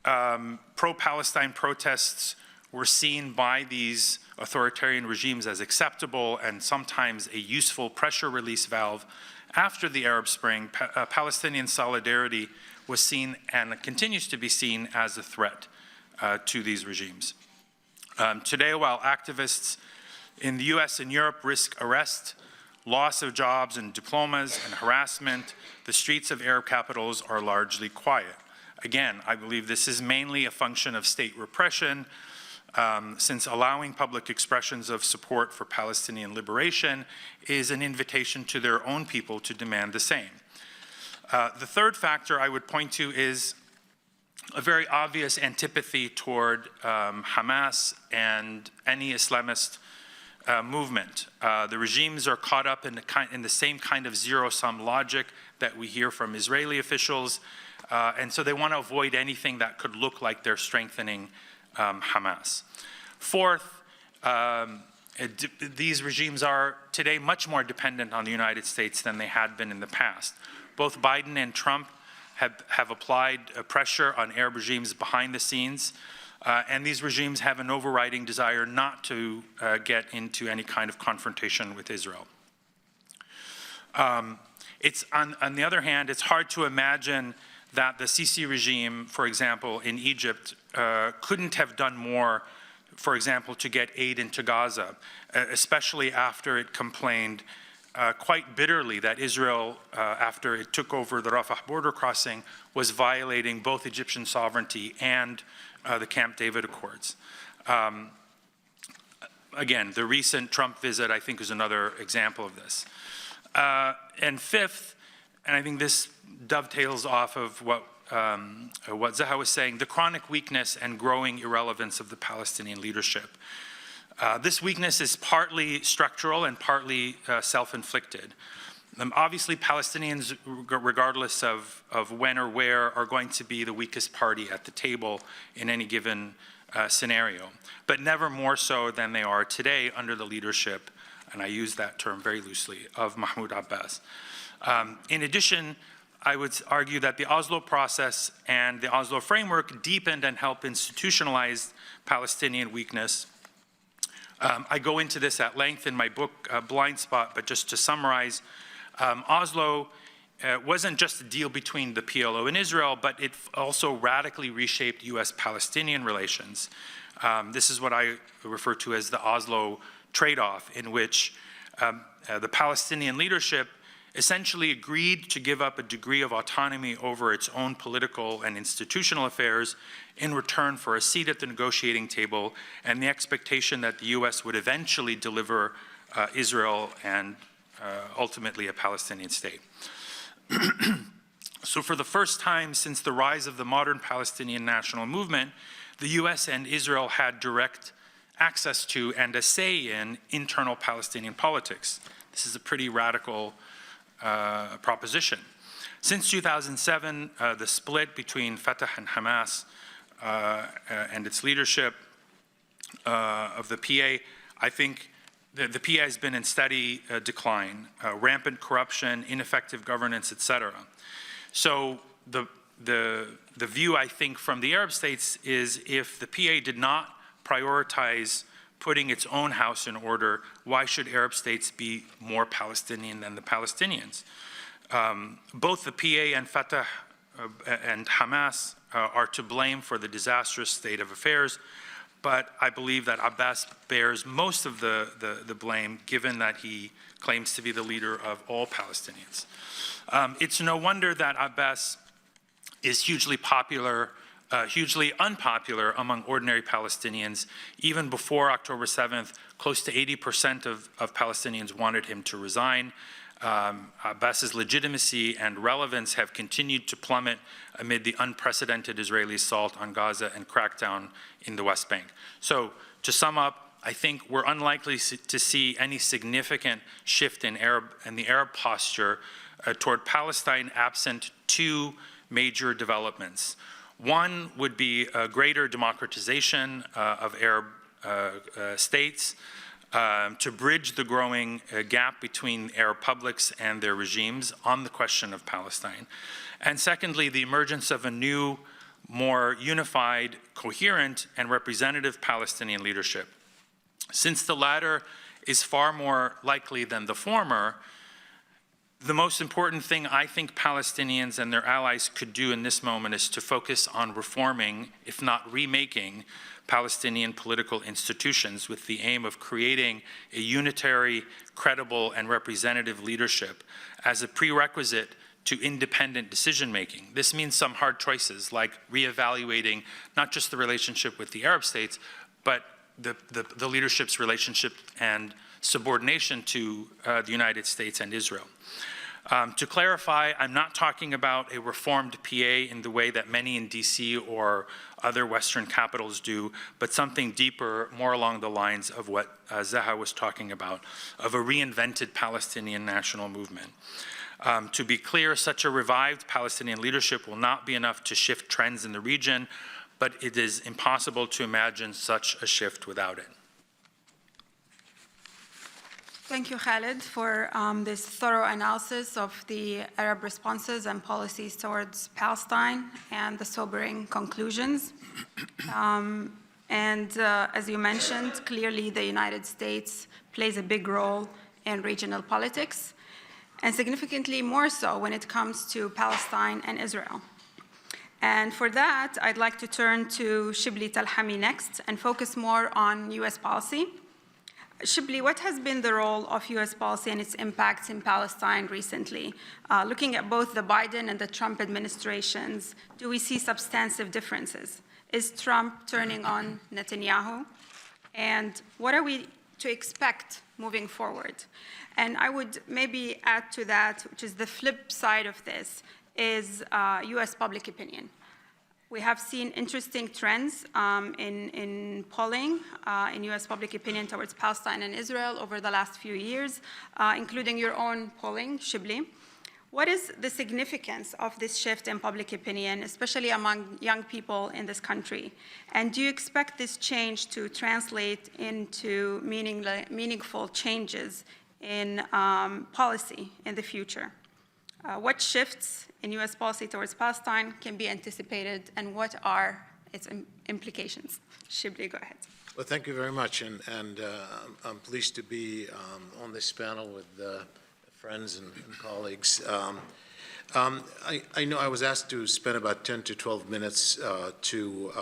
pro-Palestine protests were seen by these authoritarian regimes as acceptable and sometimes a useful pressure release valve, after the Arab Spring, Palestinian solidarity was seen and continues to be seen as a threat to these regimes. Today, while activists in the US and Europe risk arrest, loss of jobs and diplomas, and harassment, the streets of Arab capitals are largely quiet. Again, I believe this is mainly a function of state repression, since allowing public expressions of support for Palestinian liberation is an invitation to their own people to demand the same. The third factor I would point to is a very obvious antipathy toward Hamas and any Islamist movement. The regimes are caught up in the same kind of zero-sum logic that we hear from Israeli officials, and so they want to avoid anything that could look like they're strengthening Hamas. Fourth, these regimes are today much more dependent on the United States than they had been in the past. Both Biden and Trump have applied pressure on Arab regimes behind the scenes, and these regimes have an overriding desire not to get into any kind of confrontation with Israel. It's on the other hand, it's hard to imagine that the Sisi regime, for example, in Egypt, couldn't have done more, for example, to get aid into Gaza, especially after it complained quite bitterly that Israel, after it took over the Rafah border crossing, was violating both Egyptian sovereignty and the Camp David Accords. Again, the recent Trump visit, I think, is another example of this. And fifth, and I think this dovetails off of what Zaha was saying, the chronic weakness and growing irrelevance of the Palestinian leadership. This weakness is partly structural and partly self-inflicted. Obviously, Palestinians, regardless of when or where, are going to be the weakest party at the table in any given scenario, but never more so than they are today under the leadership, and I use that term very loosely, of Mahmoud Abbas. In addition, I would argue that the Oslo process and the Oslo framework deepened and helped institutionalize Palestinian weakness. I go into this at length in my book, Blind Spot, but just to summarize, Oslo wasn't just a deal between the PLO and Israel, but it also radically reshaped US-Palestinian relations. This is what I refer to as the Oslo trade-off, in which the Palestinian leadership essentially agreed to give up a degree of autonomy over its own political and institutional affairs in return for a seat at the negotiating table and the expectation that the US would eventually deliver Israel and ultimately a Palestinian state. So for the first time since the rise of the modern Palestinian national movement, the US and Israel had direct access to and a say in internal Palestinian politics. This is a pretty radical proposition. Since 2007, the split between Fatah and Hamas and its leadership of the PA, I think the PA has been in steady decline, rampant corruption, ineffective governance, etc. So the view, I think, from the Arab states is if the PA did not prioritize putting its own house in order, why should Arab states be more Palestinian than the Palestinians? Both the PA and Fatah and Hamas are to blame for the disastrous state of affairs, but I believe that Abbas bears most of the blame, given that he claims to be the leader of all Palestinians. It's no wonder that Abbas is hugely unpopular among ordinary Palestinians. Even before October 7th, close to 80% of Palestinians wanted him to resign. Abbas's legitimacy and relevance have continued to plummet amid the unprecedented Israeli assault on Gaza and crackdown in the West Bank. So, to sum up, I think we're unlikely to see any significant shift in the Arab posture toward Palestine absent two major developments. One would be a greater democratization of Arab states to bridge the growing gap between Arab publics and their regimes on the question of Palestine. And secondly, the emergence of a new, more unified, coherent, and representative Palestinian leadership. Since the latter is far more likely than the former, the most important thing I think Palestinians and their allies could do in this moment is to focus on reforming, if not remaking, Palestinian political institutions with the aim of creating a unitary, credible, and representative leadership as a prerequisite to independent decision-making. This means some hard choices, like reevaluating not just the relationship with the Arab states, but the leadership's relationship and subordination to the United States and Israel. To clarify, I'm not talking about a reformed PA in the way that many in DC or other Western capitals do, but something deeper, more along the lines of what Zaha was talking about, of a reinvented Palestinian national movement. To be clear, such a revived Palestinian leadership will not be enough to shift trends in the region, but it is impossible to imagine such a shift without it. Thank you, Khaled, for this thorough analysis of the Arab responses and policies towards Palestine and the sobering conclusions. As you mentioned, clearly the United States plays a big role in regional politics, and significantly more so when it comes to Palestine and Israel. And for that, I'd like to turn to Shibley Telhami next and focus more on US policy. Shibley, what has been the role of US policy and its impacts in Palestine recently? Looking at both the Biden and the Trump administrations, do we see substantive differences? Is Trump turning on Netanyahu? And what are we to expect moving forward? And I would maybe add to that, which is the flip side of this, is US public opinion. We have seen interesting trends in polling in US public opinion towards Palestine and Israel over the last few years, including your own polling, Shibley. What is the significance of this shift in public opinion, especially among young people in this country? And do you expect this change to translate into meaningful changes in policy in the future? What shifts in US policy towards Palestine can be anticipated, and what are its implications? Shibley, go ahead. Well, thank you very much, and I'm pleased to be on this panel with friends and colleagues. I know I was asked to spend about 10 to 12 minutes to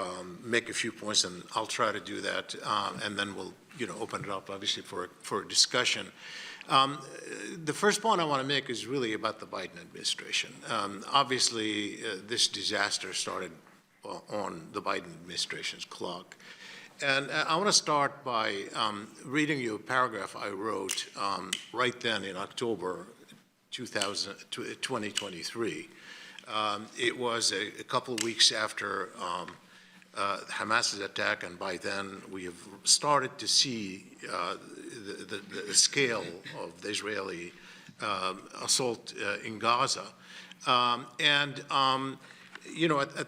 make a few points, and I'll try to do that, and then we'll open it up, obviously, for a discussion. The first point I want to make is really about the Biden administration. Obviously, this disaster started on the Biden administration's clock. And I want to start by reading you a paragraph I wrote right then in October 2023. It was a couple of weeks after Hamas's attack, and by then we have started to see the scale of the Israeli assault in Gaza. At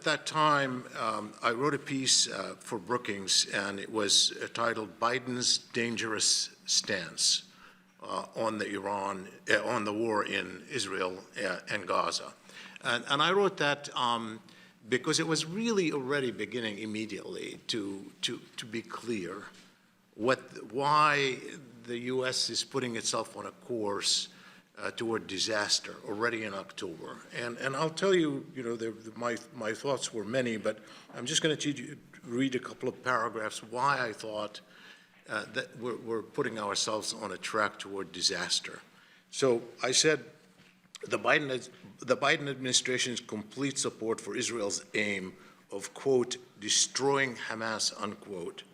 that time, I wrote a piece for Brookings, and it was titled "Biden's Dangerous Stance on the war in Israel and Gaza," and I wrote that because it was really already beginning immediately to be clear why the U.S. is putting itself on a course toward disaster already in October. And I'll tell you, my thoughts were many, but I'm just going to read a couple of paragraphs why I thought that we're putting ourselves on a track toward disaster. So I said, the Biden administration's complete support for Israel's aim of, quote, destroying Hamas, unquote,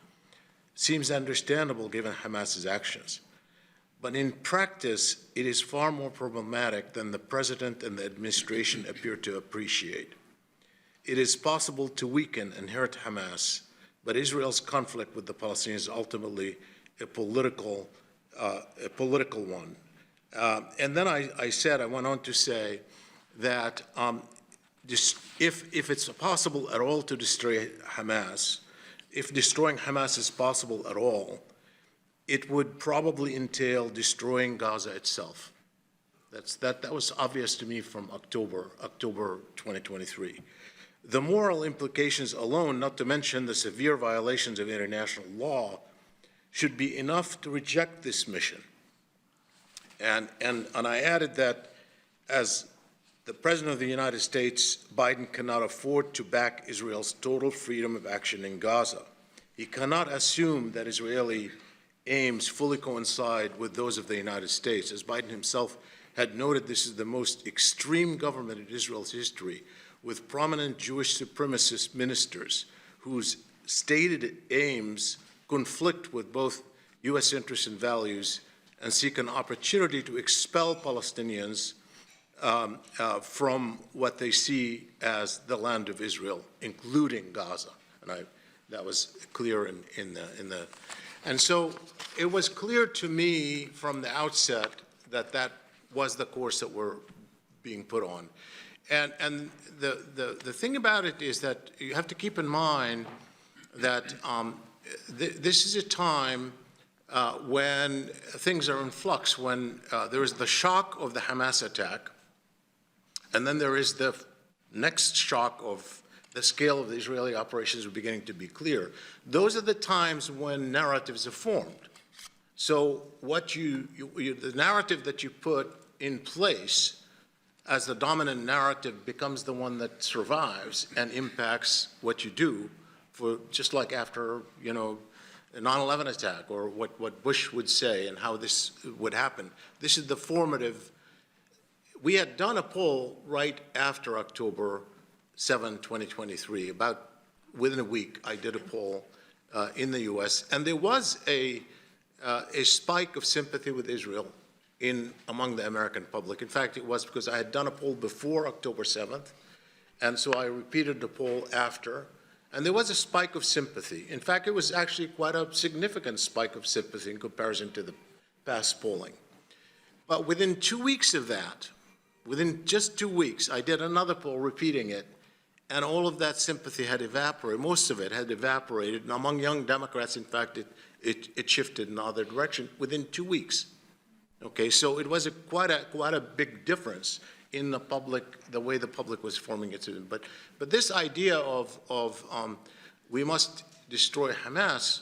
seems understandable given Hamas's actions. But in practice, it is far more problematic than the president and the administration appear to appreciate. It is possible to weaken and hurt Hamas, but Israel's conflict with the Palestinians is ultimately a political one. And then I went on to say that if it's possible at all to destroy Hamas, if destroying Hamas is possible at all, it would probably entail destroying Gaza itself. That was obvious to me from October 2023. The moral implications alone, not to mention the severe violations of international law, should be enough to reject this mission. And I added that as the President of the United States, Biden cannot afford to back Israel's total freedom of action in Gaza. He cannot assume that Israeli aims fully coincide with those of the United States. As Biden himself had noted, this is the most extreme government in Israel's history, with prominent Jewish supremacist ministers whose stated aims conflict with both U.S. interests and values and seek an opportunity to expel Palestinians from what they see as the land of Israel, including Gaza. And that was clear in the. And so it was clear to me from the outset that that was the course that we're being put on. And the thing about it is that you have to keep in mind that this is a time when things are in flux, when there is the shock of the Hamas attack, and then there is the next shock of the scale of the Israeli operations beginning to be clear. Those are the times when narratives are formed. So what the narrative that you put in place as the dominant narrative becomes the one that survives and impacts what you do, for just like after, a 9/11 attack, or what Bush would say and how this would happen. This is the formative. We had done a poll right after October 7, 2023. About within a week, I did a poll in the U.S., and there was a spike of sympathy with Israel among the American public. In fact, it was because I had done a poll before October 7th, and so I repeated the poll after, and there was a spike of sympathy. In fact, it was actually quite a significant spike of sympathy in comparison to the past polling. But within 2 weeks of that, within just 2 weeks, I did another poll repeating it, and all of that sympathy had evaporated. Most of it had evaporated, and among young Democrats, in fact, it shifted in the other direction within 2 weeks. Okay, so it was quite a big difference in the public, the way the public was forming its opinion. But this idea of we must destroy Hamas,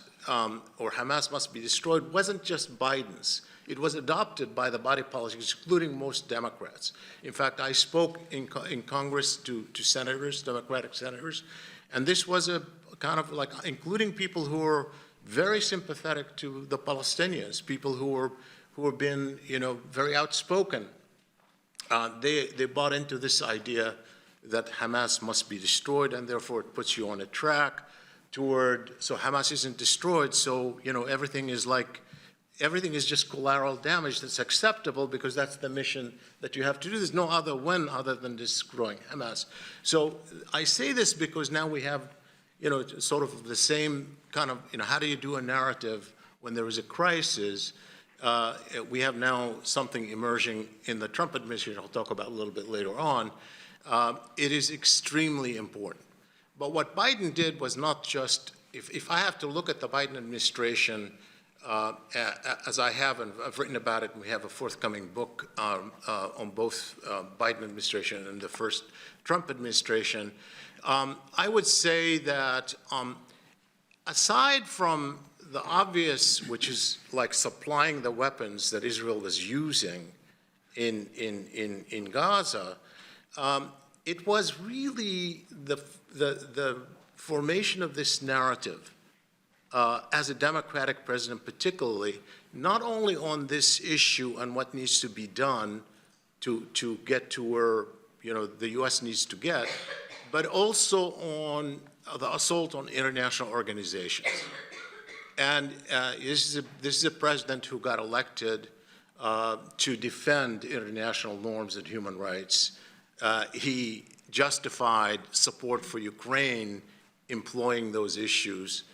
or Hamas must be destroyed, wasn't just Biden's. It was adopted by the body politic, including most Democrats. In fact, I spoke in Congress to senators, Democratic senators, and this was a kind of like including people who were very sympathetic to the Palestinians, people who have been, very outspoken. They bought into this idea that Hamas must be destroyed, and therefore it puts you on a track so Hamas isn't destroyed, so, everything is just collateral damage that's acceptable because that's the mission that you have to do. There's no other win other than destroying Hamas. So I say this because now we have, sort of the same kind of, how do you do a narrative when there is a crisis? We have now something emerging in the Trump administration I'll talk about a little bit later on. It is extremely important. But what Biden did was not just, if I have to look at the Biden administration, as I have, and I've written about it, and we have a forthcoming book on both Biden administration and the first Trump administration, I would say that aside from the obvious, which is like supplying the weapons that Israel was using in Gaza, it was really the formation of this narrative as a Democratic president particularly, not only on this issue and what needs to be done to get to where the U.S. needs to get, but also on the assault on international organizations. And this is a president who got elected to defend international norms and human rights. He justified support for Ukraine employing those issues.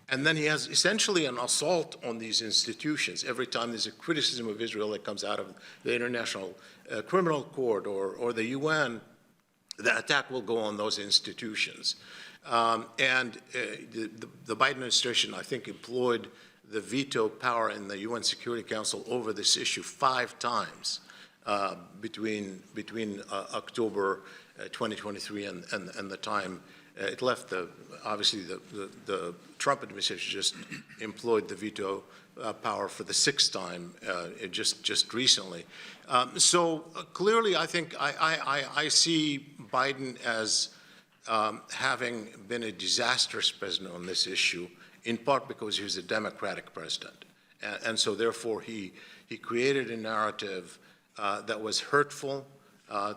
And then he has essentially an assault on these institutions. Every time there's a criticism of Israel that comes out of the International Criminal Court or the UN, the attack will go on those institutions. The Biden administration, I think, employed the veto power in the UN Security Council over this issue 5 times between October 2023 and the time it left. Obviously, the Trump administration just employed the veto power for the 6th time just recently. So clearly, I think I see Biden as having been a disastrous president on this issue, in part because he was a Democratic president. And so therefore, he created a narrative that was hurtful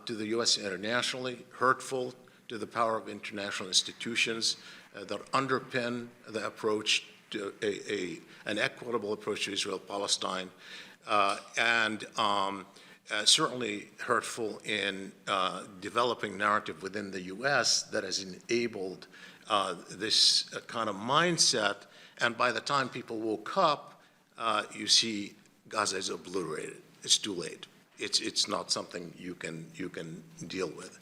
to the U.S. internationally, hurtful to the power of international institutions that underpin the approach to an equitable approach to Israel-Palestine, and certainly hurtful in developing narrative within the U.S. that has enabled this kind of mindset. And by the time people woke up, you see Gaza is obliterated. It's too late. It's not something you can deal with.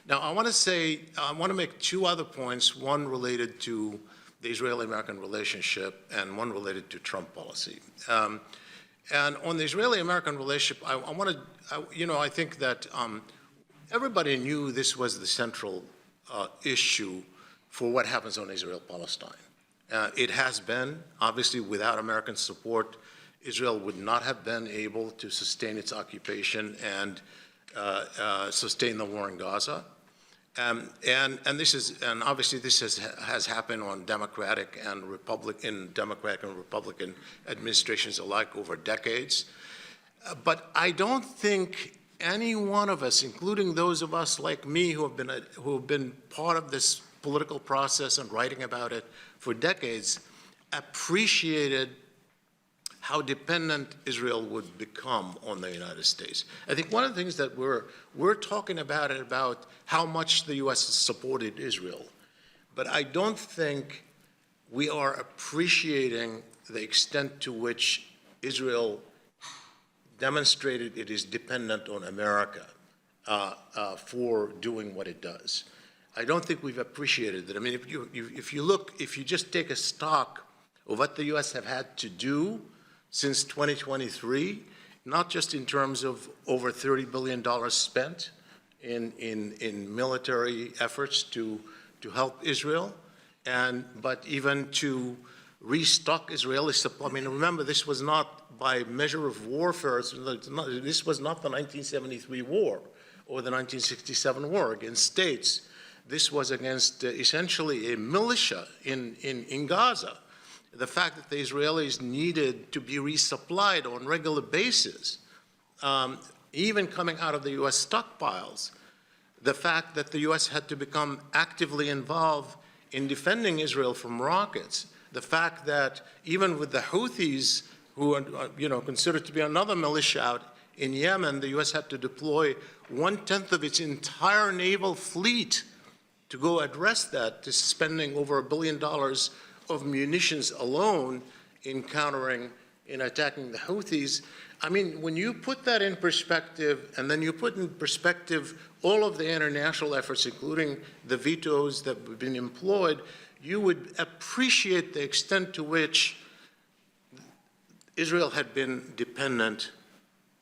Now, I want to make two other points, one related to the Israeli-American relationship and one related to Trump policy. And on the Israeli-American relationship, I think that everybody knew this was the central issue for what happens on Israel-Palestine. It has been, obviously, without American support, Israel would not have been able to sustain its occupation and sustain the war in Gaza. And obviously this has happened on Democratic and Republican administrations alike over decades. But I don't think any one of us, including those of us like me who have been part of this political process and writing about it for decades, appreciated how dependent Israel would become on the United States. I think one of the things that we're talking about how much the U.S. has supported Israel, but I don't think we are appreciating the extent to which Israel demonstrated it is dependent on America for doing what it does. I don't think we've appreciated that. I mean, if you just take a stock of what the U.S. have had to do since 2023, not just in terms of over $30 billion spent in military efforts to help Israel, but even to restock Israeli supply. I mean, remember, this was not by measure of warfare. This was not the 1973 war or the 1967 war against states. This was against essentially a militia in Gaza. The fact that the Israelis needed to be resupplied on a regular basis, even coming out of the U.S. stockpiles, the fact that the U.S. had to become actively involved in defending Israel from rockets, the fact that even with the Houthis, who are considered to be another militia out in Yemen, the U.S. had to deploy 1/10 of its entire naval fleet to go address that, to spending over $1 billion of munitions alone in attacking the Houthis. I mean, when you put that in perspective, and then you put in perspective all of the international efforts, including the vetoes that have been employed, you would appreciate the extent to which Israel had been dependent,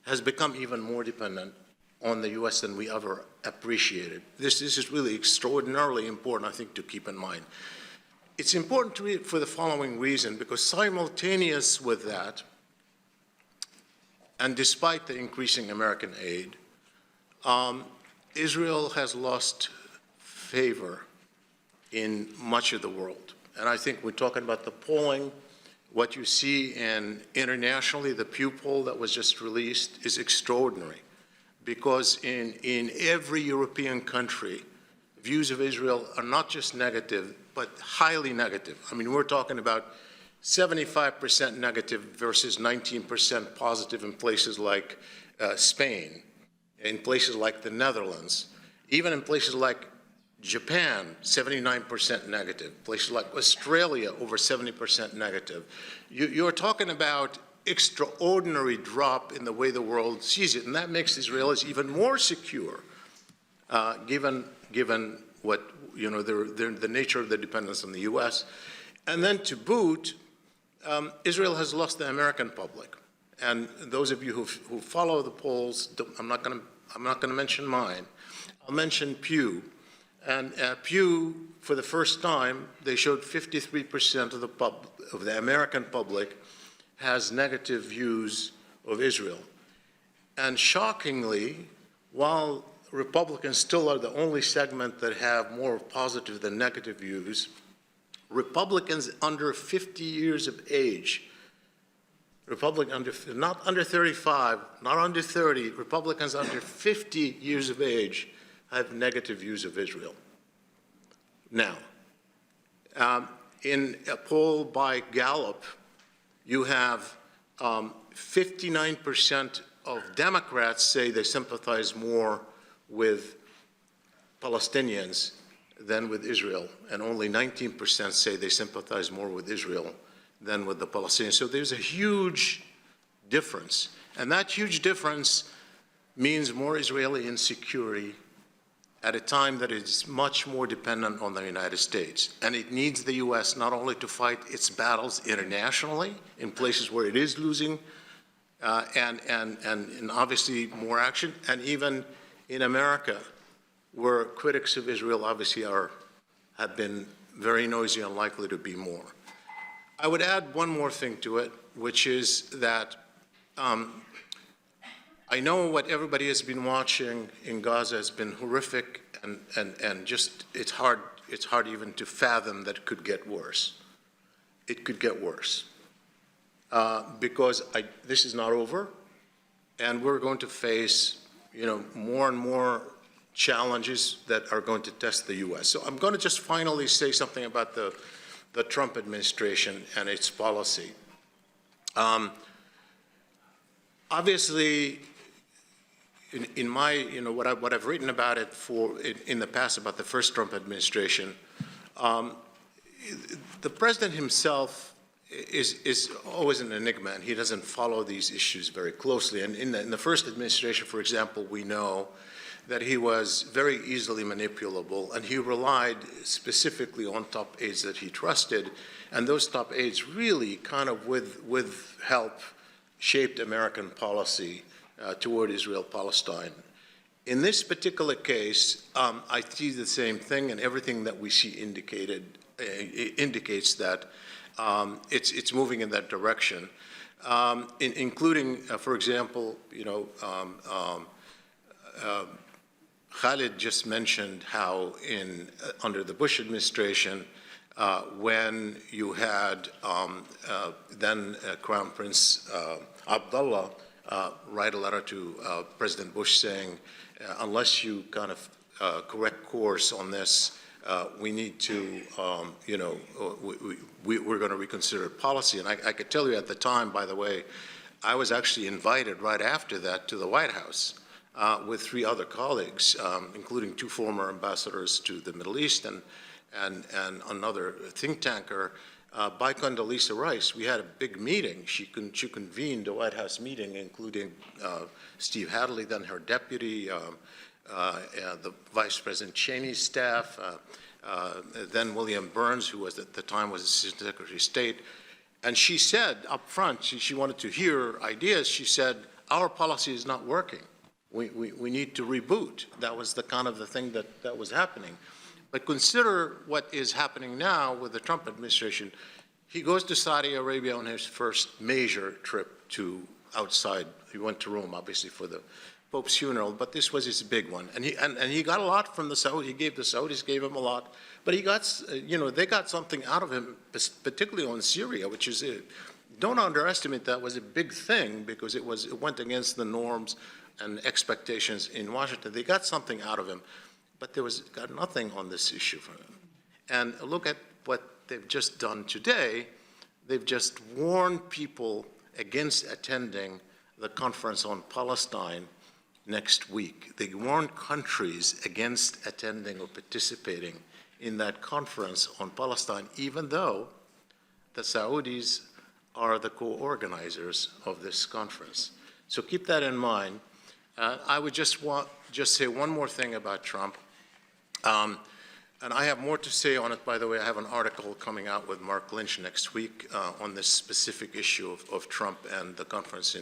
has become even more dependent on the U.S. than we ever appreciated. This is really extraordinarily important, I think, to keep in mind. It's important to read for the following reason, because simultaneous with that, and despite the increasing American aid, Israel has lost favor in much of the world. And I think we're talking about the polling. What you see internationally, the Pew poll that was just released is extraordinary, because in every European country, views of Israel are not just negative, but highly negative. I mean, we're talking about 75% negative versus 19% positive in places like Spain, in places like the Netherlands, even in places like Japan, 79% negative, places like Australia, over 70% negative. You're talking about extraordinary drop in the way the world sees it, and that makes Israelis even more secure, given what, the nature of the dependence on the U.S. And then to boot, Israel has lost the American public. And those of you who follow the polls, I'm not going to mention mine. I'll mention Pew. And Pew, for the first time, they showed 53% of the American public has negative views of Israel. And shockingly, while Republicans still are the only segment that have more positive than negative views, Republicans under 50 years of age, not under 35, not under 30, Republicans under 50 years of age have negative views of Israel. Now, in a poll by Gallup, you have 59% of Democrats say they sympathize more with Palestinians than with Israel, and only 19% say they sympathize more with Israel than with the Palestinians. So there's a huge difference, and that huge difference means more Israeli insecurity at a time that is much more dependent on the United States. And it needs the U.S. not only to fight its battles internationally in places where it is losing, and obviously more action, and even in America, where critics of Israel obviously have been very noisy and likely to be more. I would add one more thing to it, which is that I know what everybody has been watching in Gaza has been horrific, and just it's hard even to fathom that it could get worse. It could get worse because this is not over, and we're going to face more and more challenges that are going to test the U.S. So I'm going to just finally say something about the Trump administration and its policy. Obviously, in my, what I've written about it in the past about the first Trump administration, the president himself is always an enigma, and he doesn't follow these issues very closely. And in the first administration, for example, we know that he was very easily manipulable, and he relied specifically on top aides that he trusted, and those top aides really kind of with help shaped American policy toward Israel-Palestine. In this particular case, I see the same thing, and everything that we see indicates that it's moving in that direction, including, for example, Khaled just mentioned how under the Bush administration, when you had then Crown Prince Abdullah write a letter to President Bush saying, unless you kind of correct course on this, we need to, we're going to reconsider policy. And I could tell you at the time, by the way, I was actually invited right after that to the White House with 3 other colleagues, including 2 former ambassadors to the Middle East and another think tanker, by Condoleezza Rice. We had a big meeting. She convened a White House meeting, including Steve Hadley, then her deputy, the Vice President Cheney's staff, then William Burns, who was at the time was Assistant Secretary of State. And she said up front, she wanted to hear ideas. She said, our policy is not working. We need to reboot. That was the kind of the thing that was happening. But consider what is happening now with the Trump administration. He goes to Saudi Arabia on his first major trip to outside. He went to Rome, obviously, for the Pope's funeral, but this was his big one. And he got a lot from the Saudis. He gave the Saudis, gave him a lot. But he got, they got something out of him, particularly on Syria, which is, don't underestimate that was a big thing because it went against the norms and expectations in Washington. They got something out of him. But got nothing on this issue from him. And look at what they've just done today. They've just warned people against attending the conference on Palestine next week. They warned countries against attending or participating in that conference on Palestine, even though the Saudis are the co-organizers of this conference. So keep that in mind. I would just say one more thing about Trump. And I have more to say on it, by the way. I have an article coming out with Mark Lynch next week on this specific issue of Trump and the conference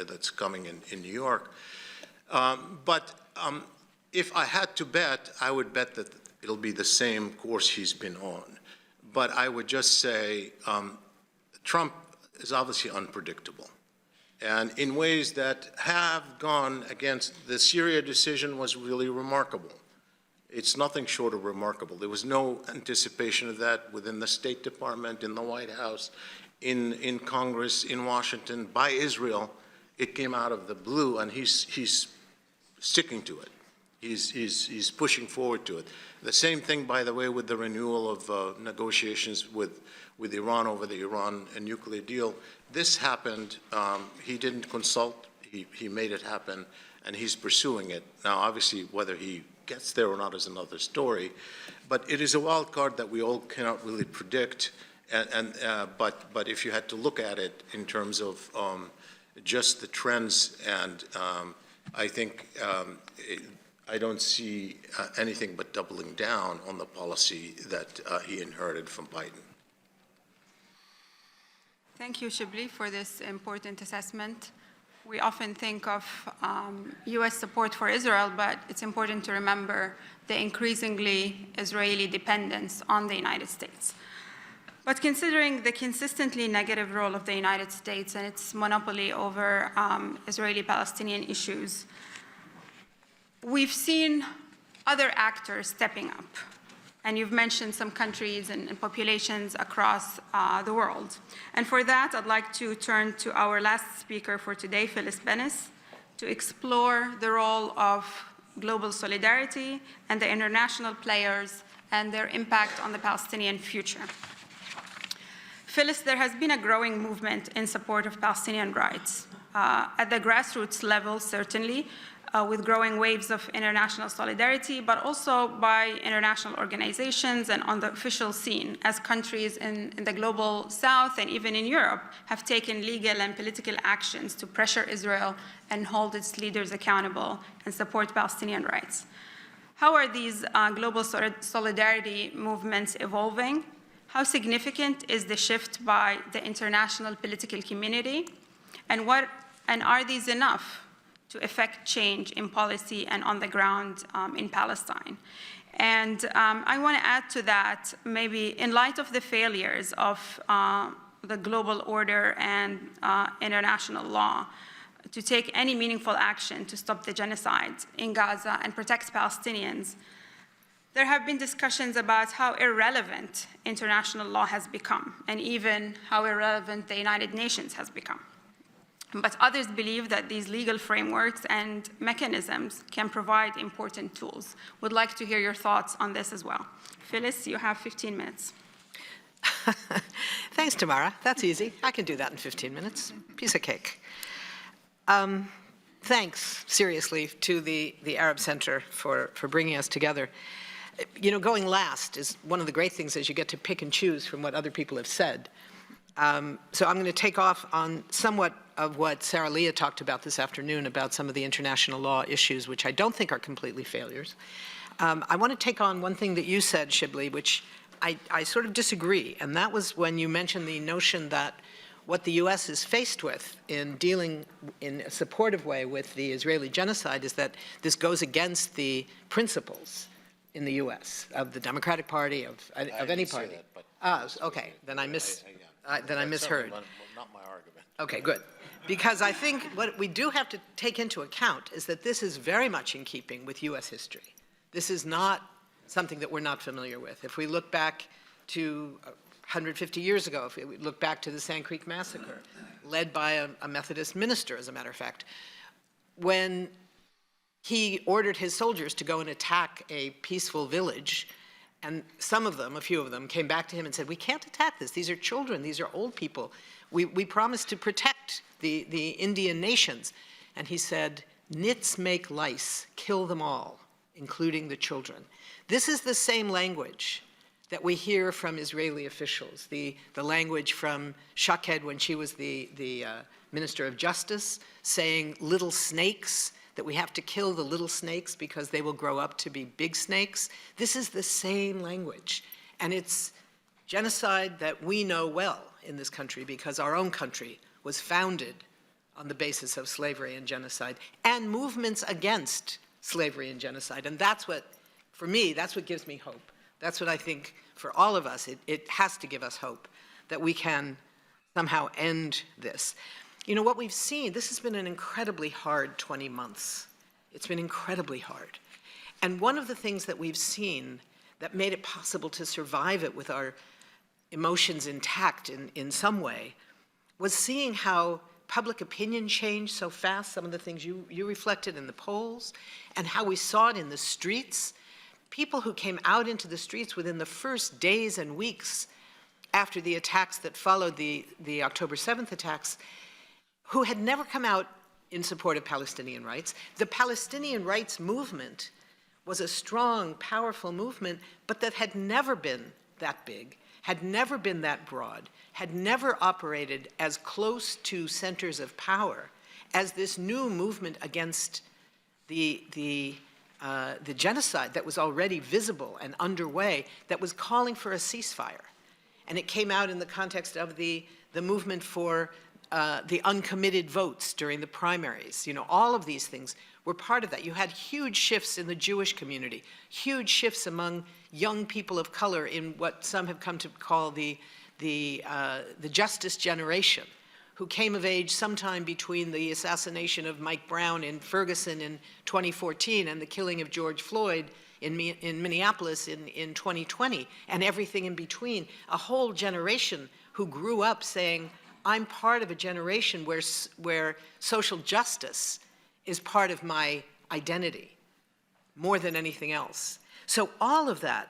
that's coming in New York. But if I had to bet, I would bet that it'll be the same course he's been on. But I would just say Trump is obviously unpredictable. And in ways that have gone against the Syria decision was really remarkable. It's nothing short of remarkable. There was no anticipation of that within the State Department, in the White House, in Congress, in Washington, by Israel. It came out of the blue, and he's sticking to it. He's pushing forward to it. The same thing, by the way, with the renewal of negotiations with Iran over the Iran nuclear deal. This happened. He didn't consult. he made it happen, and he's pursuing it. Now, obviously, whether he gets there or not is another story, but it is a wild card that we all cannot really predict. But if you had to look at it in terms of just the trends, and I think I don't see anything but doubling down on the policy that he inherited from Biden. Thank you, Shibley, for this important assessment. We often think of U.S. support for Israel, but it's important to remember the increasingly Israeli dependence on the United States. But considering the consistently negative role of the United States and its monopoly over Israeli-Palestinian issues, we've seen other actors stepping up. And you've mentioned some countries and populations across the world. And for that, I'd like to turn to our last speaker for today, Phyllis Bennis, to explore the role of global solidarity and the international players and their impact on the Palestinian future. Phyllis, there has been a growing movement in support of Palestinian rights. At the grassroots level, certainly, with growing waves of international solidarity, but also by international organizations and on the official scene, as countries in the global south and even in Europe have taken legal and political actions to pressure Israel and hold its leaders accountable and support Palestinian rights. How are these global solidarity movements evolving? How significant is the shift by the international political community? And are these enough to effect change in policy and on the ground in Palestine? And I want to add to that, maybe in light of the failures of the global order and international law to take any meaningful action to stop the genocide in Gaza and protect Palestinians, there have been discussions about how irrelevant international law has become, and even how irrelevant the United Nations has become. But others believe that these legal frameworks and mechanisms can provide important tools. Would like to hear your thoughts on this as well. Phyllis, you have 15 minutes. Thanks, Tamara. That's easy. I can do that in 15 minutes. Piece of cake. Thanks, seriously, to the Arab Center for bringing us together. You know, going last is one of the great things, is you get to pick and choose from what other people have said. So I'm going to take off on somewhat of what Sarah Leah talked about this afternoon about some of the international law issues, which I don't think are completely failures. I want to take on one thing that you said, Shibley, which I sort of disagree, and that was when you mentioned the notion that what the U.S. is faced with in dealing in a supportive way with the Israeli genocide is that this goes against the principles in the U.S., of the Democratic Party, of any party. Okay, then I misheard. Not my argument. Okay, good. Because I think what we do have to take into account is that this is very much in keeping with U.S. history. This is not something that we're not familiar with. If we look back to 150 years ago, if we look back to the Sand Creek Massacre, led by a Methodist minister, as a matter of fact, when he ordered his soldiers to go and attack a peaceful village, and some of them, a few of them, came back to him and said, we can't attack this. These are children. These are old people. We promised to protect the Indian nations. And he said, nits make lice, kill them all, including the children. This is the same language that we hear from Israeli officials, the language from Shaked when she was the Minister of Justice, saying little snakes, that we have to kill the little snakes because they will grow up to be big snakes. This is the same language. And it's genocide that we know well in this country because our own country was founded on the basis of slavery and genocide and movements against slavery and genocide. And that's what, for me, that's what gives me hope. That's what I think for all of us, it has to give us hope that we can somehow end this. You know, what we've seen, this has been an incredibly hard 20 months. It's been incredibly hard. And one of the things that we've seen that made it possible to survive it with our emotions intact in some way was seeing how public opinion changed so fast, some of the things you reflected in the polls, and how we saw it in the streets. People who came out into the streets within the first days and weeks after the attacks that followed the October 7th attacks, who had never come out in support of Palestinian rights. The Palestinian rights movement was a strong, powerful movement, but that had never been that big, had never been that broad, had never operated as close to centers of power as this new movement against the genocide that was already visible and underway, that was calling for a ceasefire. And it came out in the context of the movement for the uncommitted votes during the primaries. You know, all of these things were part of that. You had huge shifts in the Jewish community, huge shifts among young people of color in what some have come to call the justice generation, who came of age sometime between the assassination of Mike Brown in Ferguson in 2014 and the killing of George Floyd in Minneapolis in 2020, and everything in between. A whole generation who grew up saying, I'm part of a generation where social justice is part of my identity more than anything else. So all of that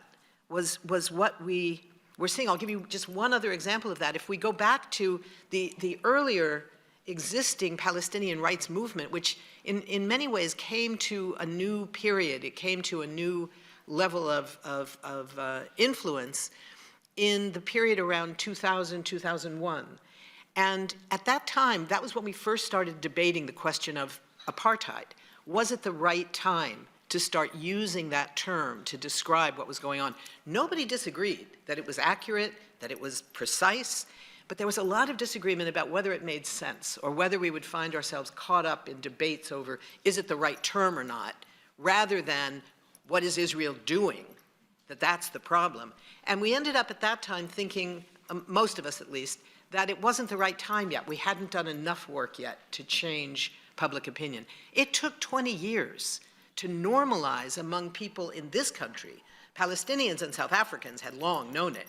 was what we were seeing. I'll give you just one other example of that. If we go back to the earlier existing Palestinian rights movement, which in many ways came to a new period, it came to a new level of influence in the period around 2000, 2001. And at that time, that was when we first started debating the question of apartheid. Was it the right time to start using that term to describe what was going on? Nobody disagreed that it was accurate, that it was precise, but there was a lot of disagreement about whether it made sense or whether we would find ourselves caught up in debates over is it the right term or not, rather than what is Israel doing, that's the problem. And we ended up at that time thinking, most of us at least, that it wasn't the right time yet. We hadn't done enough work yet to change public opinion. It took 20 years to normalize among people in this country. Palestinians and South Africans had long known it.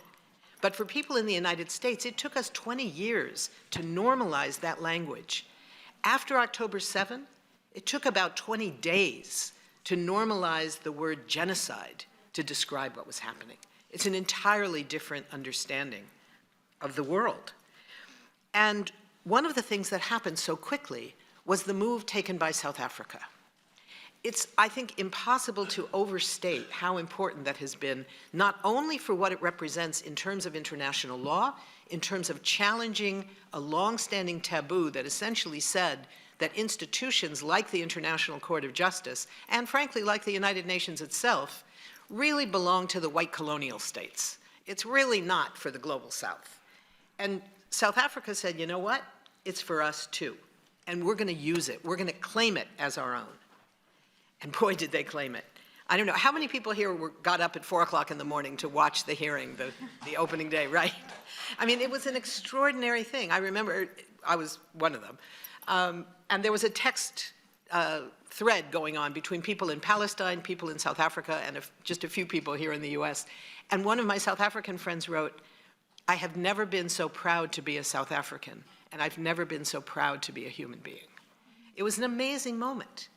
But for people in the United States, it took us 20 years to normalize that language. After October 7, it took about 20 days to normalize the word genocide to describe what was happening. It's an entirely different understanding of the world. And one of the things that happened so quickly was the move taken by South Africa. It's, I think, impossible to overstate how important that has been, not only for what it represents in terms of international law, in terms of challenging a long-standing taboo that essentially said that institutions like the International Court of Justice, and frankly like the United Nations itself, really belong to the white colonial states. It's really not for the global South. And South Africa said, you know what? It's for us too. And we're going to use it. We're going to claim it as our own. And boy, did they claim it. I don't know, how many people here got up at 4 o'clock in the morning to watch the hearing, the opening day, right? I mean, it was an extraordinary thing. I remember, I was one of them. And there was a text thread going on between people in Palestine, people in South Africa, and just a few people here in the US. And one of my South African friends wrote, I have never been so proud to be a South African, and I've never been so proud to be a human being. It was an amazing moment.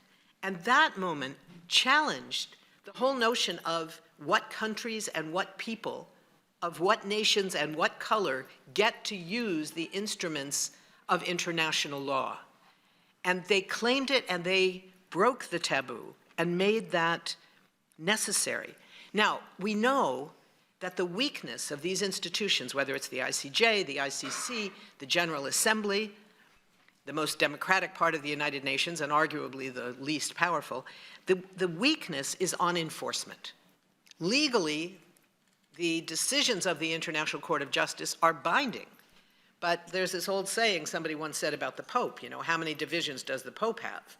And that moment challenged the whole notion of what countries and what people, of what nations and what color get to use the instruments of international law. And they claimed it and they broke the taboo and made that necessary. Now, we know that the weakness of these institutions, whether it's the ICJ, the ICC, the General Assembly, the most democratic part of the United Nations and arguably the least powerful, the weakness is on enforcement. Legally, the decisions of the International Court of Justice are binding. But there's this old saying somebody once said about the Pope, you know, how many divisions does the Pope have?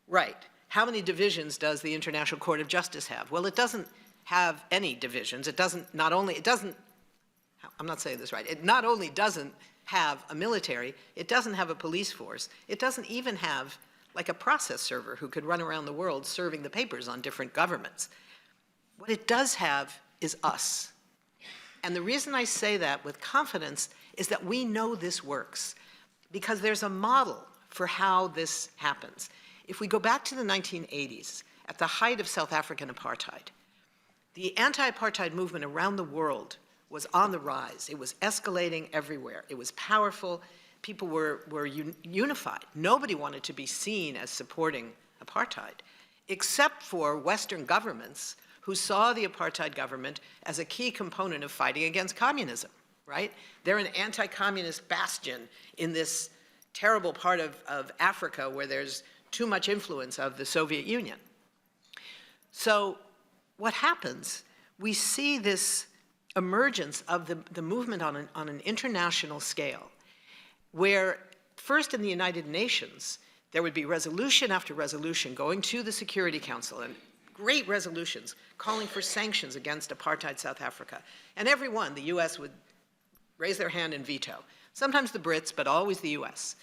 Right. How many divisions does the International Court of Justice have? Well, it doesn't have any divisions. It doesn't, I'm not saying this right, it not only doesn't have a military, it doesn't have a police force, it doesn't even have like a process server who could run around the world serving the papers on different governments. What it does have is us. And the reason I say that with confidence is that we know this works because there's a model for how this happens. If we go back to the 1980s, at the height of South African apartheid, the anti-apartheid movement around the world was on the rise. It was escalating everywhere. It was powerful. people were unified. Nobody wanted to be seen as supporting apartheid, except for Western governments who saw the apartheid government as a key component of fighting against communism, right? They're an anti-communist bastion in this terrible part of Africa where there's too much influence of the Soviet Union. So what happens, we see this emergence of the movement on an international scale, where first in the United Nations, there would be resolution after resolution going to the Security Council, and great resolutions calling for sanctions against apartheid South Africa. And every one, the US would raise their hand and veto. Sometimes the Brits, but always the US.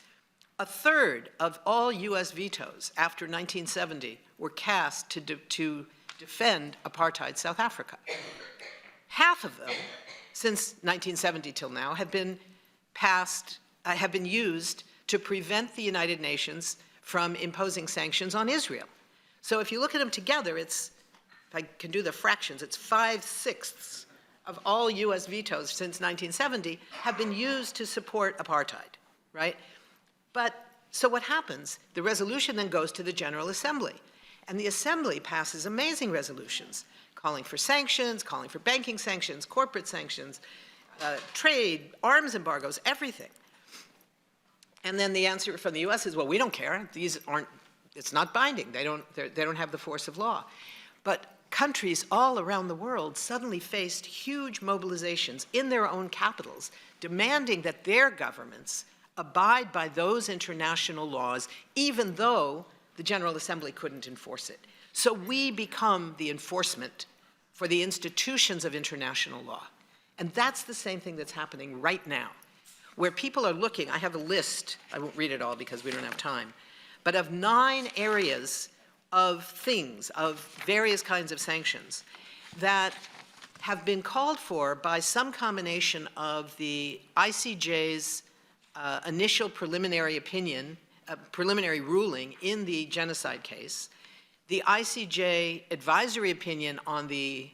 A third of all US vetoes after 1970 were cast to defend apartheid South Africa. Half of them, since 1970 till now, have been used to prevent the United Nations from imposing sanctions on Israel. So if you look at them together, it's, if I can do the fractions, it's 5/6 of all US vetoes since 1970 have been used to support apartheid, right? But, so what happens? The resolution then goes to the General Assembly. And the Assembly passes amazing resolutions, calling for sanctions, calling for banking sanctions, corporate sanctions, trade, arms embargoes, everything. And then the answer from the US is, well, we don't care. These aren't, it's not binding. They don't have the force of law. But countries all around the world suddenly faced huge mobilizations in their own capitals, demanding that their governments abide by those international laws, even though the General Assembly couldn't enforce it. So we become the enforcement for the institutions of international law. And that's the same thing that's happening right now, where people are looking. I have a list, I won't read it all because we don't have time, but of 9 areas of things, of various kinds of sanctions that have been called for by some combination of the ICJ's initial preliminary opinion, preliminary ruling in the genocide case, the ICJ advisory opinion on the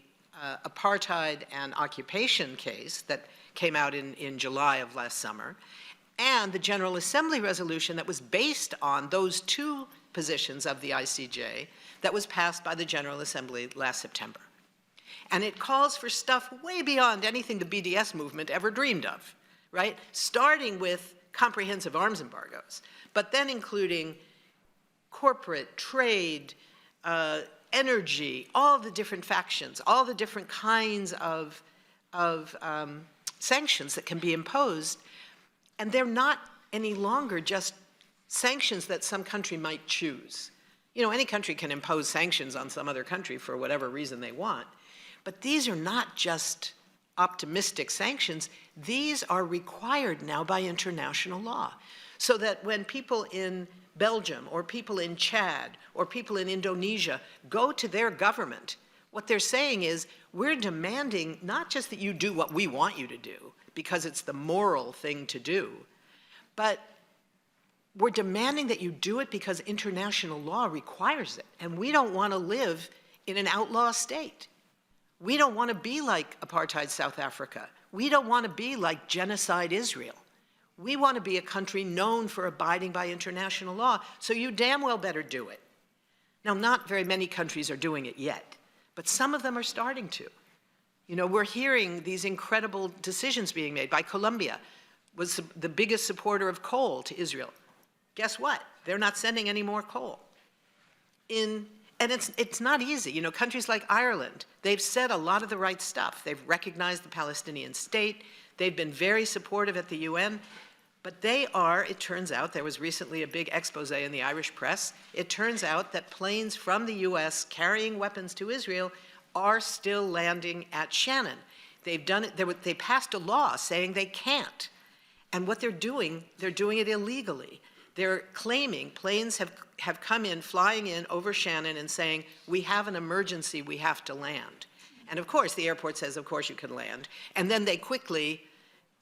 apartheid and occupation case that came out in July of last summer, and the General Assembly resolution that was based on those 2 positions of the ICJ that was passed by the General Assembly last September. And it calls for stuff way beyond anything the BDS movement ever dreamed of, right? Starting with comprehensive arms embargoes, but then including corporate, trade, energy, all the different factions, all the different kinds of sanctions that can be imposed. And they're not any longer just sanctions that some country might choose. You know, any country can impose sanctions on some other country for whatever reason they want. But these are not just optimistic sanctions. These are required now by international law. So that when people in Belgium or people in Chad or people in Indonesia go to their government, what they're saying is, we're demanding not just that you do what we want you to do, because it's the moral thing to do, but we're demanding that you do it because international law requires it. And we don't want to live in an outlaw state. We don't want to be like apartheid South Africa. We don't want to be like genocide Israel. We want to be a country known for abiding by international law, so you damn well better do it. Now, not very many countries are doing it yet, but some of them are starting to. You know, we're hearing these incredible decisions being made. By Colombia, was the biggest supporter of coal to Israel. Guess what? They're not sending any more coal. And it's not easy. You know, countries like Ireland, they've said a lot of the right stuff. They've recognized the Palestinian state. They've been very supportive at the UN. But they are, it turns out, there was recently a big expose in the Irish press. It turns out that planes from the US carrying weapons to Israel are still landing at Shannon. They've done it, they passed a law saying they can't. And what they're doing it illegally. They're claiming planes have come in, flying in over Shannon and saying, we have an emergency, we have to land. And of course, the airport says, of course you can land. And then they quickly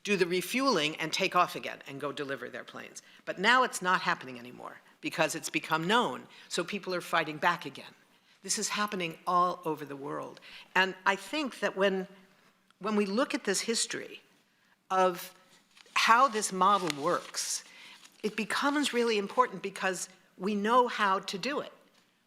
do the refueling and take off again and go deliver their planes. But now it's not happening anymore because it's become known. So people are fighting back again. This is happening all over the world. And I think that when we look at this history of how this model works, it becomes really important because we know how to do it,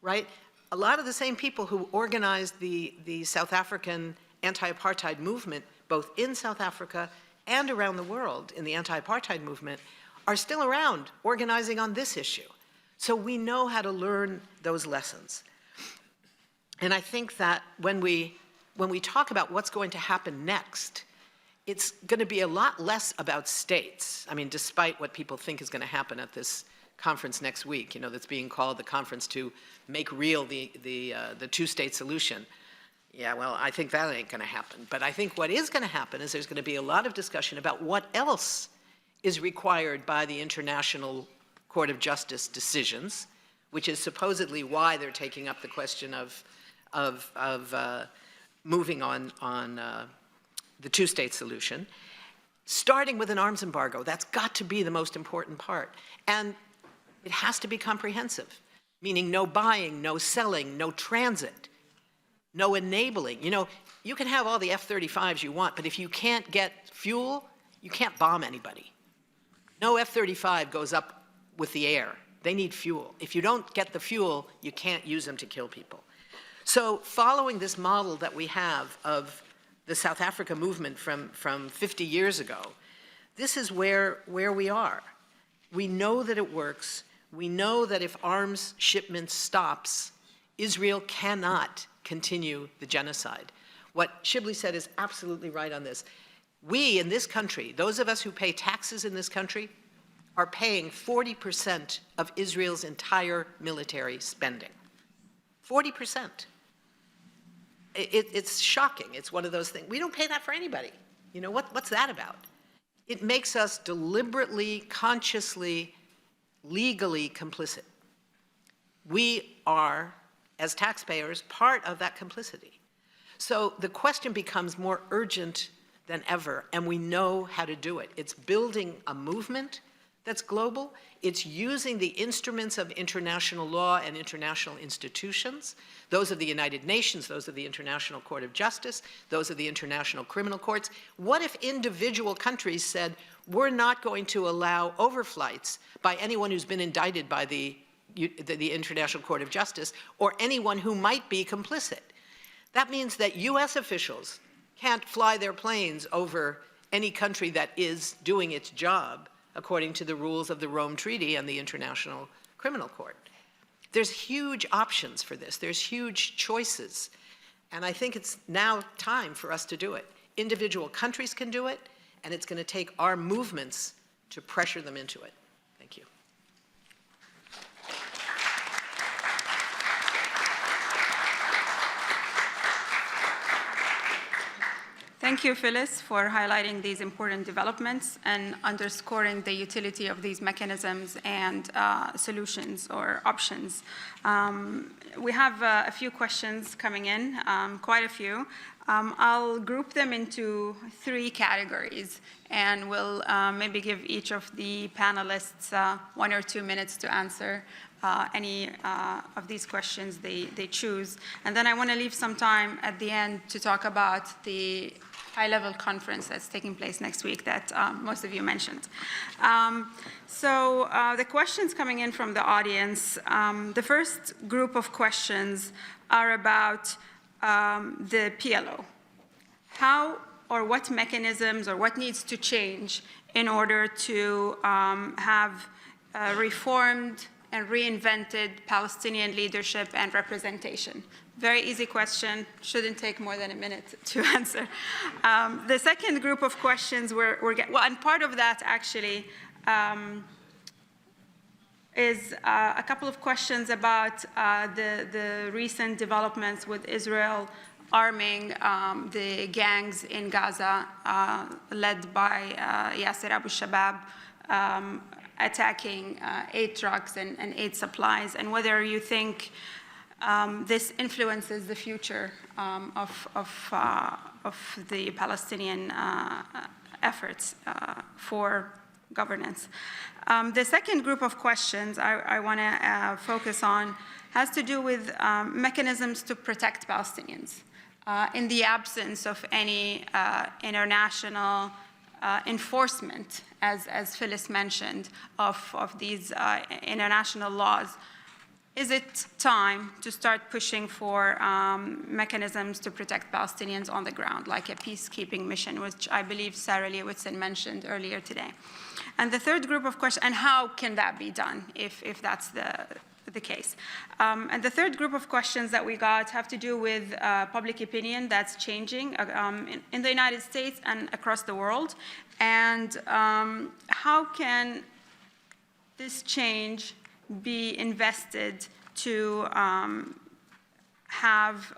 right? A lot of the same people who organized the South African anti-apartheid movement, both in South Africa and around the world in the anti-apartheid movement, are still around organizing on this issue. So we know how to learn those lessons. And I think that when we talk about what's going to happen next, it's going to be a lot less about states. I mean, despite what people think is going to happen at this conference next week, you know, that's being called the conference to make real the two-state solution. Yeah, well, I think that ain't going to happen. But I think what is going to happen is there's going to be a lot of discussion about what else is required by the International Court of Justice decisions, which is supposedly why they're taking up the question of moving on the two-state solution, starting with an arms embargo. That's got to be the most important part. And it has to be comprehensive, meaning no buying, no selling, no transit, no enabling. You know, you can have all the F-35s you want, but if you can't get fuel, you can't bomb anybody. No F-35 goes up with the air. They need fuel. If you don't get the fuel, you can't use them to kill people. So following this model that we have of the South Africa movement from 50 years ago, this is where we are. We know that it works. We know that if arms shipment stops, Israel cannot continue the genocide. What Shibley said is absolutely right on this. We in this country, those of us who pay taxes in this country, are paying 40% of Israel's entire military spending. 40%. It's shocking. It's one of those things. We don't pay that for anybody. You know, what's that about? It makes us deliberately, consciously, legally complicit. We are, as taxpayers, part of that complicity. So the question becomes more urgent than ever, and we know how to do it. It's building a movement that's global. It's using the instruments of international law and international institutions, those of the United Nations, those of the International Court of Justice, those of the International Criminal Courts. What if individual countries said, we're not going to allow overflights by anyone who's been indicted by the International Court of Justice or anyone who might be complicit? That means that US officials can't fly their planes over any country that is doing its job according to the rules of the Rome Treaty and the International Criminal Court. There's huge options for this. There's huge choices. And I think it's now time for us to do it. Individual countries can do it, and it's going to take our movements to pressure them into it. Thank you. Thank you, Phyllis, for highlighting these important developments and underscoring the utility of these mechanisms and solutions or options. We have a few questions coming in, quite a few. I'll group them into 3 categories, and we'll maybe give each of the panelists 1 or 2 minutes to answer any of these questions they choose. And then I want to leave some time at the end to talk about the high-level conference that's taking place next week that most of you mentioned. So the questions coming in from the audience, the first group of questions are about the PLO. How or what mechanisms or what needs to change in order to have reformed and reinvented Palestinian leadership and representation? Very easy question, shouldn't take more than a minute to answer. The second group of questions and part of that actually is a couple of questions about the recent developments with Israel arming the gangs in Gaza led by Yasser Abu Shabab, attacking aid trucks and aid supplies, and whether you think this influences the future of the Palestinian efforts for governance. The second group of questions I want to focus on has to do with mechanisms to protect Palestinians in the absence of any international enforcement, as Phyllis mentioned, of these international laws. Is it time to start pushing for mechanisms to protect Palestinians on the ground, like a peacekeeping mission, which I believe Sarah Lewitzin mentioned earlier today? And the third group of questions, and how can that be done if that's the case? And the third group of questions that we got have to do with public opinion that's changing in the United States and across the world. And how can this change be invested to have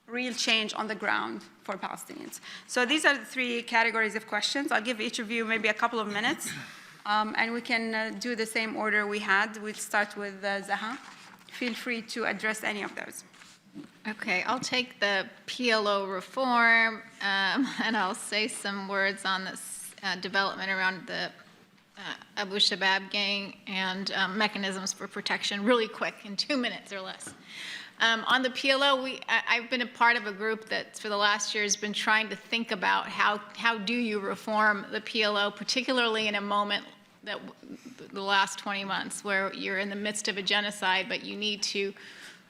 real change on the ground for Palestinians? So these are the three categories of questions. I'll give each of you maybe a couple of minutes, and we can do the same order we had. We'll start with Zaha. Feel free to address any of those. Okay, I'll take the PLO reform, and I'll say some words on this development around the Abu Shabab gang and mechanisms for protection really quick, in 2 minutes or less. On the PLO, I've been a part of a group that for the last year has been trying to think about how do you reform the PLO, particularly in a moment that the last 20 months where you're in the midst of a genocide, but you need to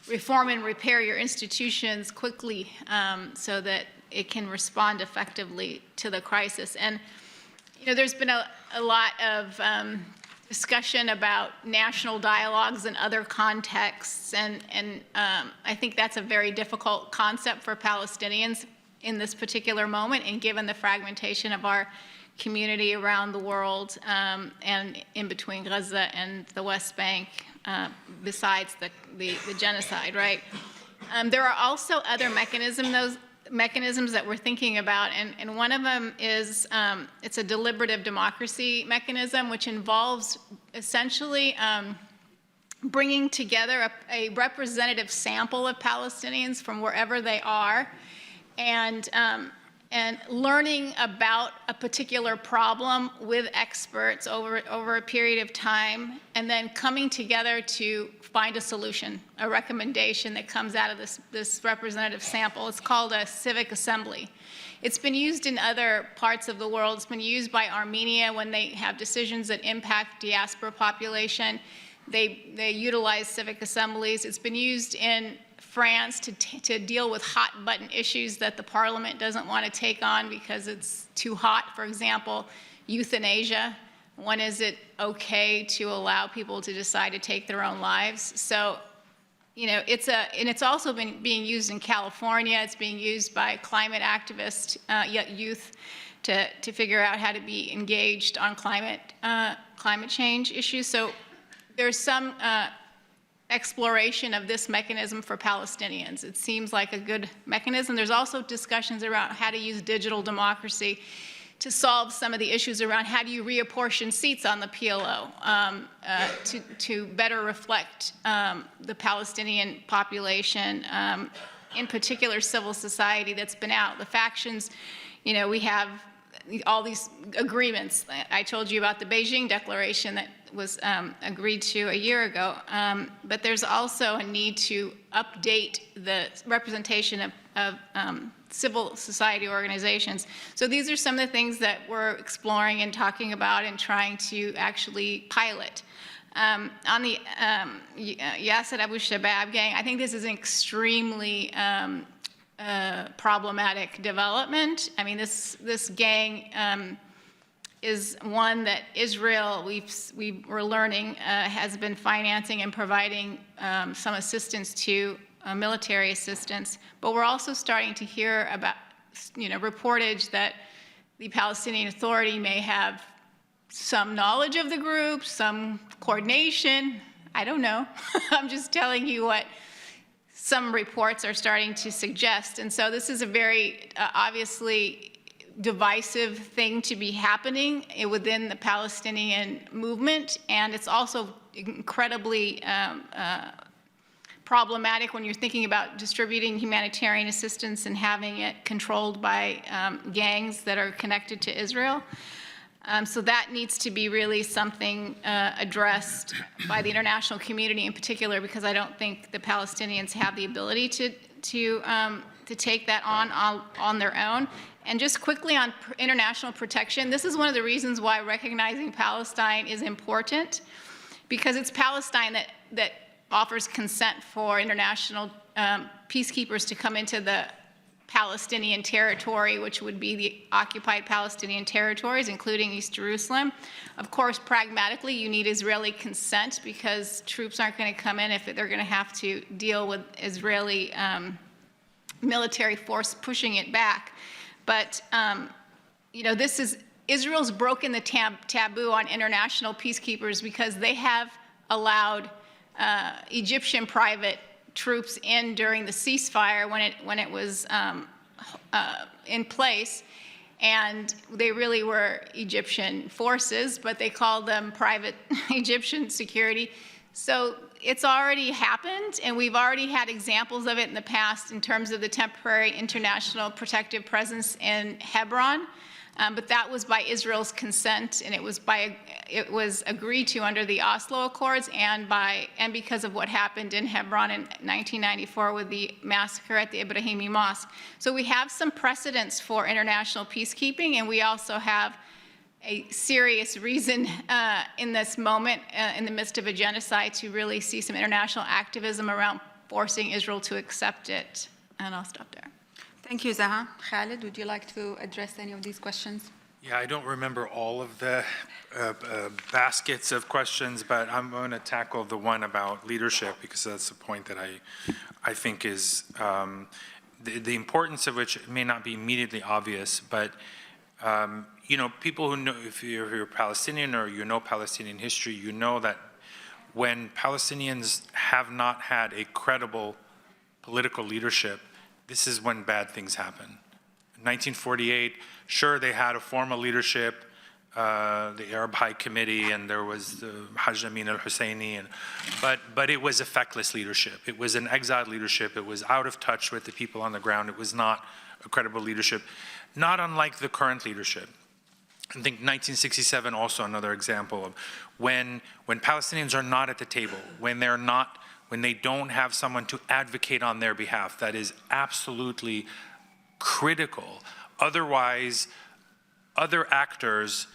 reform and repair your institutions quickly so that it can respond effectively to the crisis. And you know, there's been a lot of discussion about national dialogues in other contexts, and I think that's a very difficult concept for Palestinians in this particular moment, and given the fragmentation of our community around the world and in between Gaza and the West Bank, besides the genocide, right? There are also other mechanisms that we're thinking about, and one of them is it's a deliberative democracy mechanism, which involves essentially bringing together a representative sample of Palestinians from wherever they are, and learning about a particular problem with experts over a period of time, and then coming together to find a solution, a recommendation that comes out of this representative sample. It's called a civic assembly. It's been used in other parts of the world. It's been used by Armenia when they have decisions that impact diaspora population. They utilize civic assemblies. It's been used in France to deal with hot button issues that the parliament doesn't want to take on because it's too hot. For example, euthanasia. When is it okay to allow people to decide to take their own lives? So, you know, it's also been being used in California. It's being used by climate activists, youth, to figure out how to be engaged on climate change issues. So there's some exploration of this mechanism for Palestinians. It seems like a good mechanism. There's also discussions around how to use digital democracy to solve some of the issues around how do you reapportion seats on the PLO to better reflect the Palestinian population, in particular civil society that's been out. The factions, you know, we have all these agreements. I told you about the Beijing Declaration that was agreed to a year ago, but there's also a need to update the representation of civil society organizations. So these are some of the things that we're exploring and talking about and trying to actually pilot. On the Yasser Abu Shabab gang, I think this is an extremely problematic development. I mean, this gang is one that Israel, we're learning, has been financing and providing some assistance to, military assistance. But we're also starting to hear about, you know, reportage that the Palestinian Authority may have some knowledge of the group, some coordination. I don't know. I'm just telling you what some reports are starting to suggest. And so this is a very obviously divisive thing to be happening within the Palestinian movement, and it's also incredibly problematic when you're thinking about distributing humanitarian assistance and having it controlled by gangs that are connected to Israel. So that needs to be really something addressed by the international community in particular, because I don't think the Palestinians have the ability to take that on their own. And just quickly on international protection, this is one of the reasons why recognizing Palestine is important, because it's Palestine that offers consent for international peacekeepers to come into the Palestinian territory, which would be the occupied Palestinian territories, including East Jerusalem. Of course, pragmatically, you need Israeli consent because troops aren't going to come in if they're going to have to deal with Israeli military force pushing it back. But, Israel's broken the taboo on international peacekeepers because they have allowed Egyptian private troops in during the ceasefire when it was in place, and they really were Egyptian forces, but they called them private Egyptian security. So it's already happened, and we've already had examples of it in the past in terms of the temporary international protective presence in Hebron. But that was by Israel's consent, and it was agreed to under the Oslo Accords and because of what happened in Hebron in 1994 with the massacre at the Ibrahimi Mosque. So we have some precedents for international peacekeeping, and we also have a serious reason in this moment, in the midst of a genocide, to really see some international activism around forcing Israel to accept it. And I'll stop there. Thank you, Zaha. Khaled, would you like to address any of these questions? Yeah, I don't remember all of the baskets of questions, but I'm going to tackle the one about leadership because that's the point that I think is the importance of which may not be immediately obvious, but people who know, if you're Palestinian or you know Palestinian history, you know that when Palestinians have not had a credible political leadership, this is when bad things happen. In 1948, sure, they had a formal leadership, the Arab High Committee, and there was the Hajj Amin al-Husseini, but it was effectless leadership. It was an exiled leadership. It was out of touch with the people on the ground. It was not a credible leadership, not unlike the current leadership. I think 1967 also another example of when Palestinians are not at the table, when they don't have someone to advocate on their behalf. That is absolutely critical. Otherwise, other actors,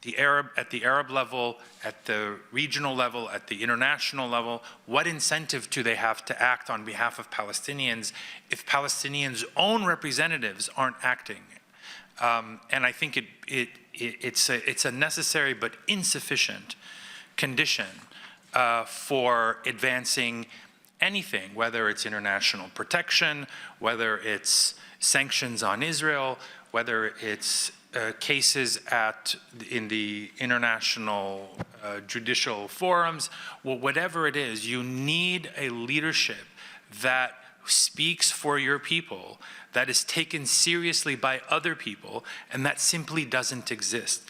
at the Arab level, at the regional level, at the international level, what incentive do they have to act on behalf of Palestinians if Palestinians' own representatives aren't acting? And I think it's a necessary but insufficient condition for advancing anything, whether it's international protection, whether it's sanctions on Israel, whether it's cases in the international judicial forums, well, whatever it is, you need a leadership that speaks for your people, that is taken seriously by other people, and that simply doesn't exist.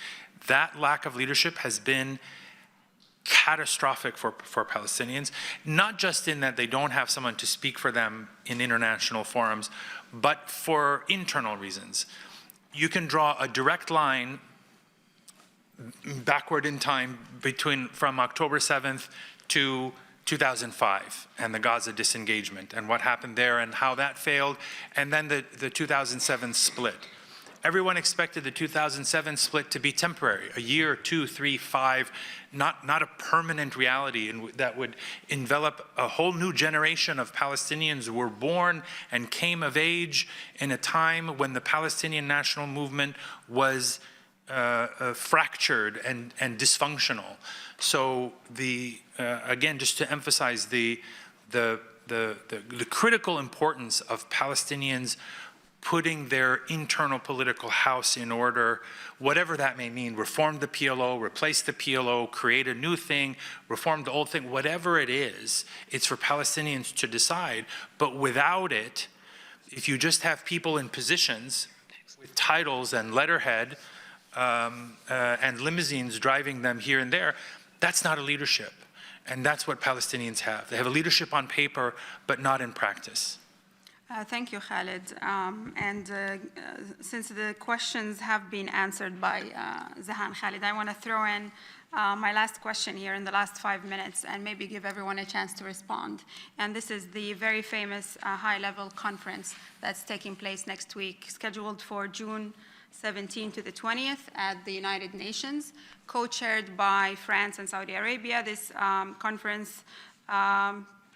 That lack of leadership has been catastrophic for Palestinians, not just in that they don't have someone to speak for them in international forums, but for internal reasons. You can draw a direct line backward in time from October 7th to 2005 and the Gaza disengagement and what happened there and how that failed, and then the 2007 split. Everyone expected the 2007 split to be temporary, a year, 2, 3, 5, not a permanent reality that would envelop a whole new generation of Palestinians who were born and came of age in a time when the Palestinian national movement was fractured and dysfunctional. So again, just to emphasize the critical importance of Palestinians putting their internal political house in order, whatever that may mean, reform the PLO, replace the PLO, create a new thing, reform the old thing, whatever it is, it's for Palestinians to decide. But without it, if you just have people in positions with titles and letterhead and limousines driving them here and there, that's not a leadership. And that's what Palestinians have. They have a leadership on paper, but not in practice. Thank you, Khaled. Since the questions have been answered by Zaha and Khaled, I want to throw in my last question here in the last 5 minutes and maybe give everyone a chance to respond. And this is the very famous high-level conference that's taking place next week, scheduled for June 17 to the 20th at the United Nations, co-chaired by France and Saudi Arabia. This conference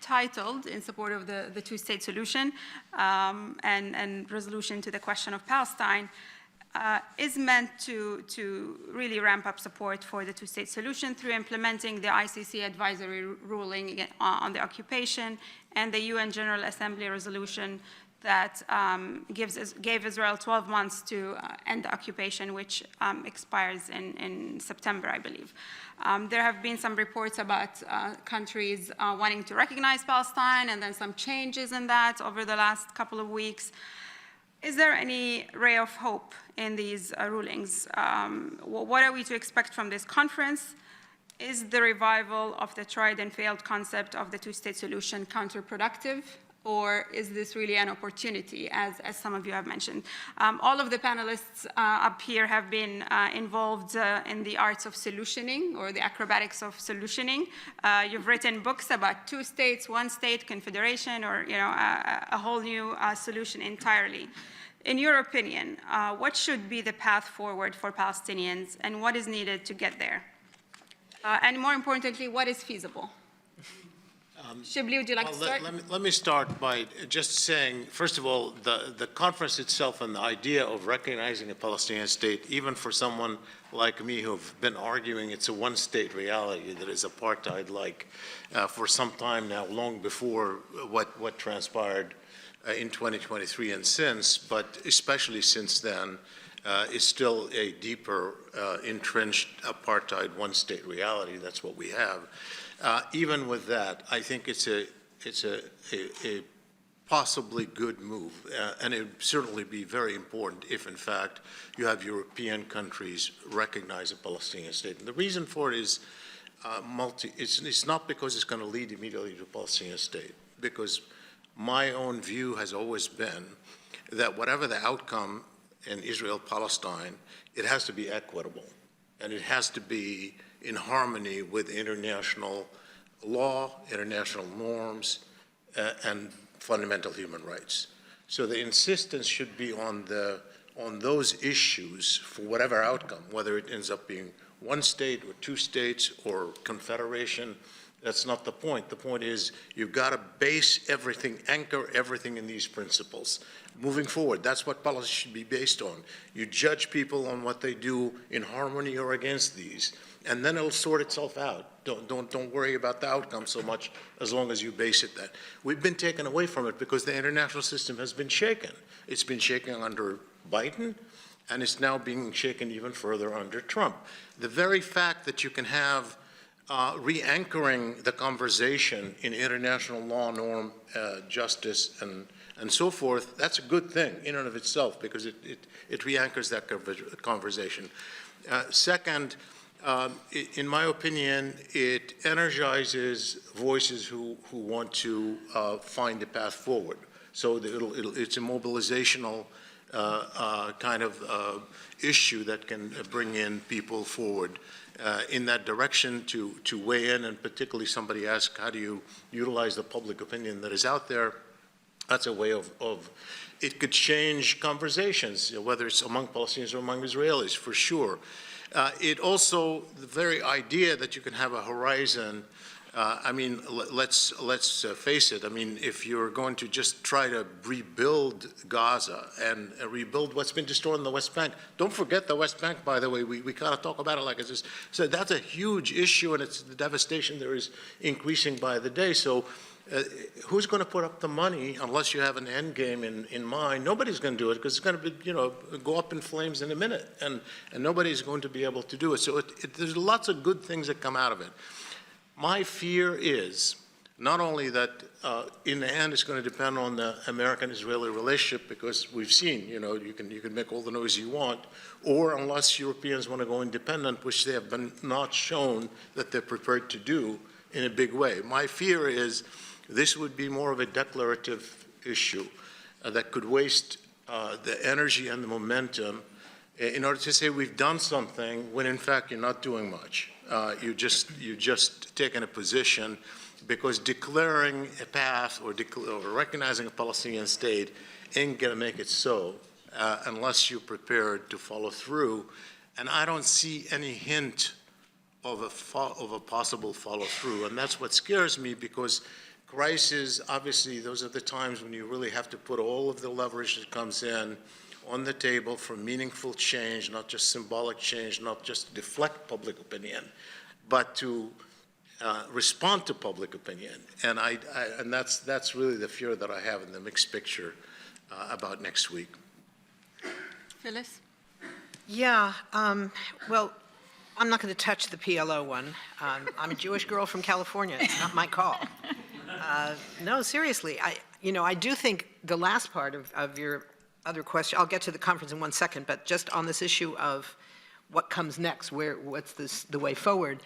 titled in support of the two-state solution and resolution to the question of Palestine is meant to really ramp up support for the two-state solution through implementing the ICC advisory ruling on the occupation and the UN General Assembly resolution that gave Israel 12 months to end the occupation, which expires in September, I believe. There have been some reports about countries wanting to recognize Palestine and then some changes in that over the last couple of weeks. Is there any ray of hope in these rulings? What are we to expect from this conference? Is the revival of the tried and failed concept of the two-state solution counterproductive? Or is this really an opportunity, as some of you have mentioned? All of the panelists up here have been involved in the arts of solutioning or the acrobatics of solutioning. You've written books about two states, one state, confederation, or a whole new solution entirely. In your opinion, what should be the path forward for Palestinians, and what is needed to get there? And more importantly, what is feasible? Shibley, would you like to start? Let me start by just saying, first of all, the conference itself and the idea of recognizing a Palestinian state, even for someone like me who have been arguing it's a one-state reality that is apartheid-like for some time now, long before what transpired in 2023 and since, but especially since then, is still a deeper entrenched apartheid one-state reality. That's what we have. Even with that, I think it's a possibly good move, and it would certainly be very important if, in fact, you have European countries recognize a Palestinian state. And the reason for it is it's not because it's going to lead immediately to a Palestinian state, because my own view has always been that whatever the outcome in Israel-Palestine, it has to be equitable, and it has to be in harmony with international law, international norms, and fundamental human rights. So the insistence should be on those issues for whatever outcome, whether it ends up being one state or two states or confederation. That's not the point. The point is you've got to base everything, anchor everything in these principles. Moving forward, that's what policy should be based on. You judge people on what they do in harmony or against these, and then it'll sort itself out. Don't worry about the outcome so much as long as you base it that. We've been taken away from it because the international system has been shaken. It's been shaken under Biden, and it's now being shaken even further under Trump. The very fact that you can have re-anchoring the conversation in international law, norm, justice, and so forth, that's a good thing in and of itself because it re-anchors that conversation. Second, in my opinion, it energizes voices who want to find a path forward. So it's a mobilizational kind of issue that can bring in people forward in that direction to weigh in, and particularly somebody asked, how do you utilize the public opinion that is out there? That's a way of it could change conversations, whether it's among Palestinians or among Israelis, for sure. It also, the very idea that you can have a horizon, I mean, let's face it. I mean, if you're going to just try to rebuild Gaza and rebuild what's been destroyed in the West Bank, don't forget the West Bank, by the way. We kind of talk about it like it's just, so that's a huge issue, and it's the devastation there is increasing by the day. So who's going to put up the money unless you have an end game in mind? Nobody's going to do it because it's going to be, go up in flames in a minute, and nobody's going to be able to do it. So there's lots of good things that come out of it. My fear is not only that in the end it's going to depend on the American-Israeli relationship, because we've seen, you can make all the noise you want, or unless Europeans want to go independent, which they have been not shown that they're prepared to do in a big way. My fear is this would be more of a declarative issue. that could waste the energy and the momentum in order to say we've done something when in fact you're not doing much. You're just taking a position because declaring a path or recognizing a Palestinian state ain't going to make it so unless you're prepared to follow through. And I don't see any hint of a possible follow through. And that's what scares me, because crises, obviously, those are the times when you really have to put all of the leverage that comes in on the table for meaningful change, not just symbolic change, not just to deflect public opinion, but to respond to public opinion. And and that's really the fear that I have in the mixed picture about next week. Phyllis? Yeah, well, I'm not going to touch the PLO one. I'm a Jewish girl from California. It's not my call. No, seriously, I do think the last part of your other question, I'll get to the conference in 1 second, but just on this issue of what comes next, what's the way forward,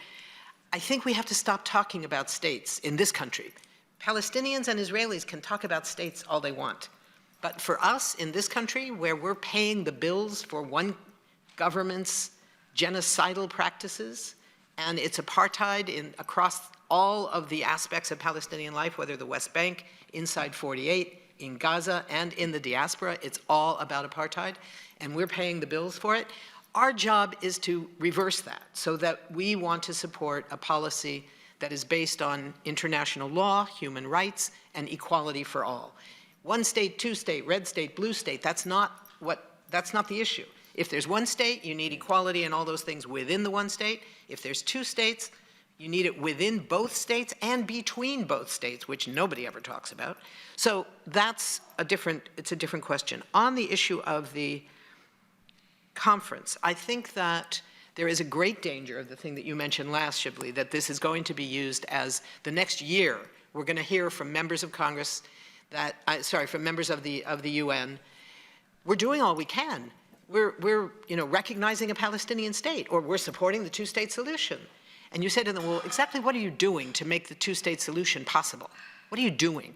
I think we have to stop talking about states in this country. Palestinians and Israelis can talk about states all they want. But for us in this country, where we're paying the bills for one government's genocidal practices and its apartheid across all of the aspects of Palestinian life, whether the West Bank, inside 48, in Gaza, and in the diaspora, it's all about apartheid, and we're paying the bills for it. Our job is to reverse that, so that we want to support a policy that is based on international law, human rights, and equality for all. One state, two state, red state, blue state, that's not the issue. If there's one state, you need equality and all those things within the one state. If there's two states, you need it within both states and between both states, which nobody ever talks about. So it's a different question. On the issue of the conference, I think that there is a great danger of the thing that you mentioned last, Shibley, that this is going to be used as the next year. We're going to hear from members of Congress from members of the UN. We're doing all we can. We're recognizing a Palestinian state, or we're supporting the two-state solution. And you say to them, well, exactly what are you doing to make the two-state solution possible? What are you doing?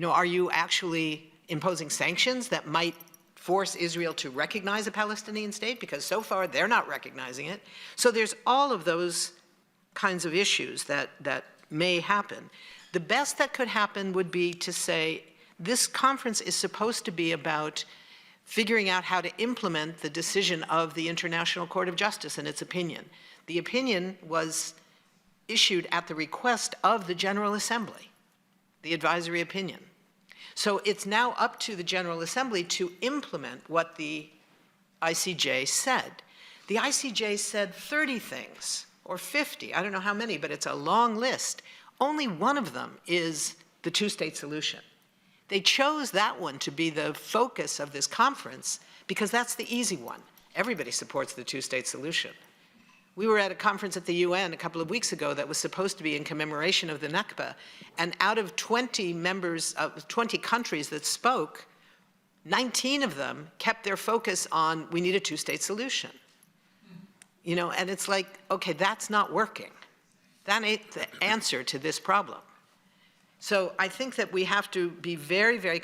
Are you actually imposing sanctions that might force Israel to recognize a Palestinian state? Because so far they're not recognizing it. So there's all of those kinds of issues that may happen. The best that could happen would be to say, this conference is supposed to be about figuring out how to implement the decision of the International Court of Justice and its opinion. The opinion was issued at the request of the General Assembly, the advisory opinion. So it's now up to the General Assembly to implement what the ICJ said. The ICJ said 30 things, or 50, I don't know how many, but it's a long list. Only one of them is the two-state solution. They chose that one to be the focus of this conference because that's the easy one. Everybody supports the two-state solution. We were at a conference at the UN a couple of weeks ago that was supposed to be in commemoration of the Nakba, and out of 20 countries that spoke, 19 of them kept their focus on, we need a two-state solution. And it's like, okay, that's not working. That ain't the answer to this problem. So I think that we have to be very, very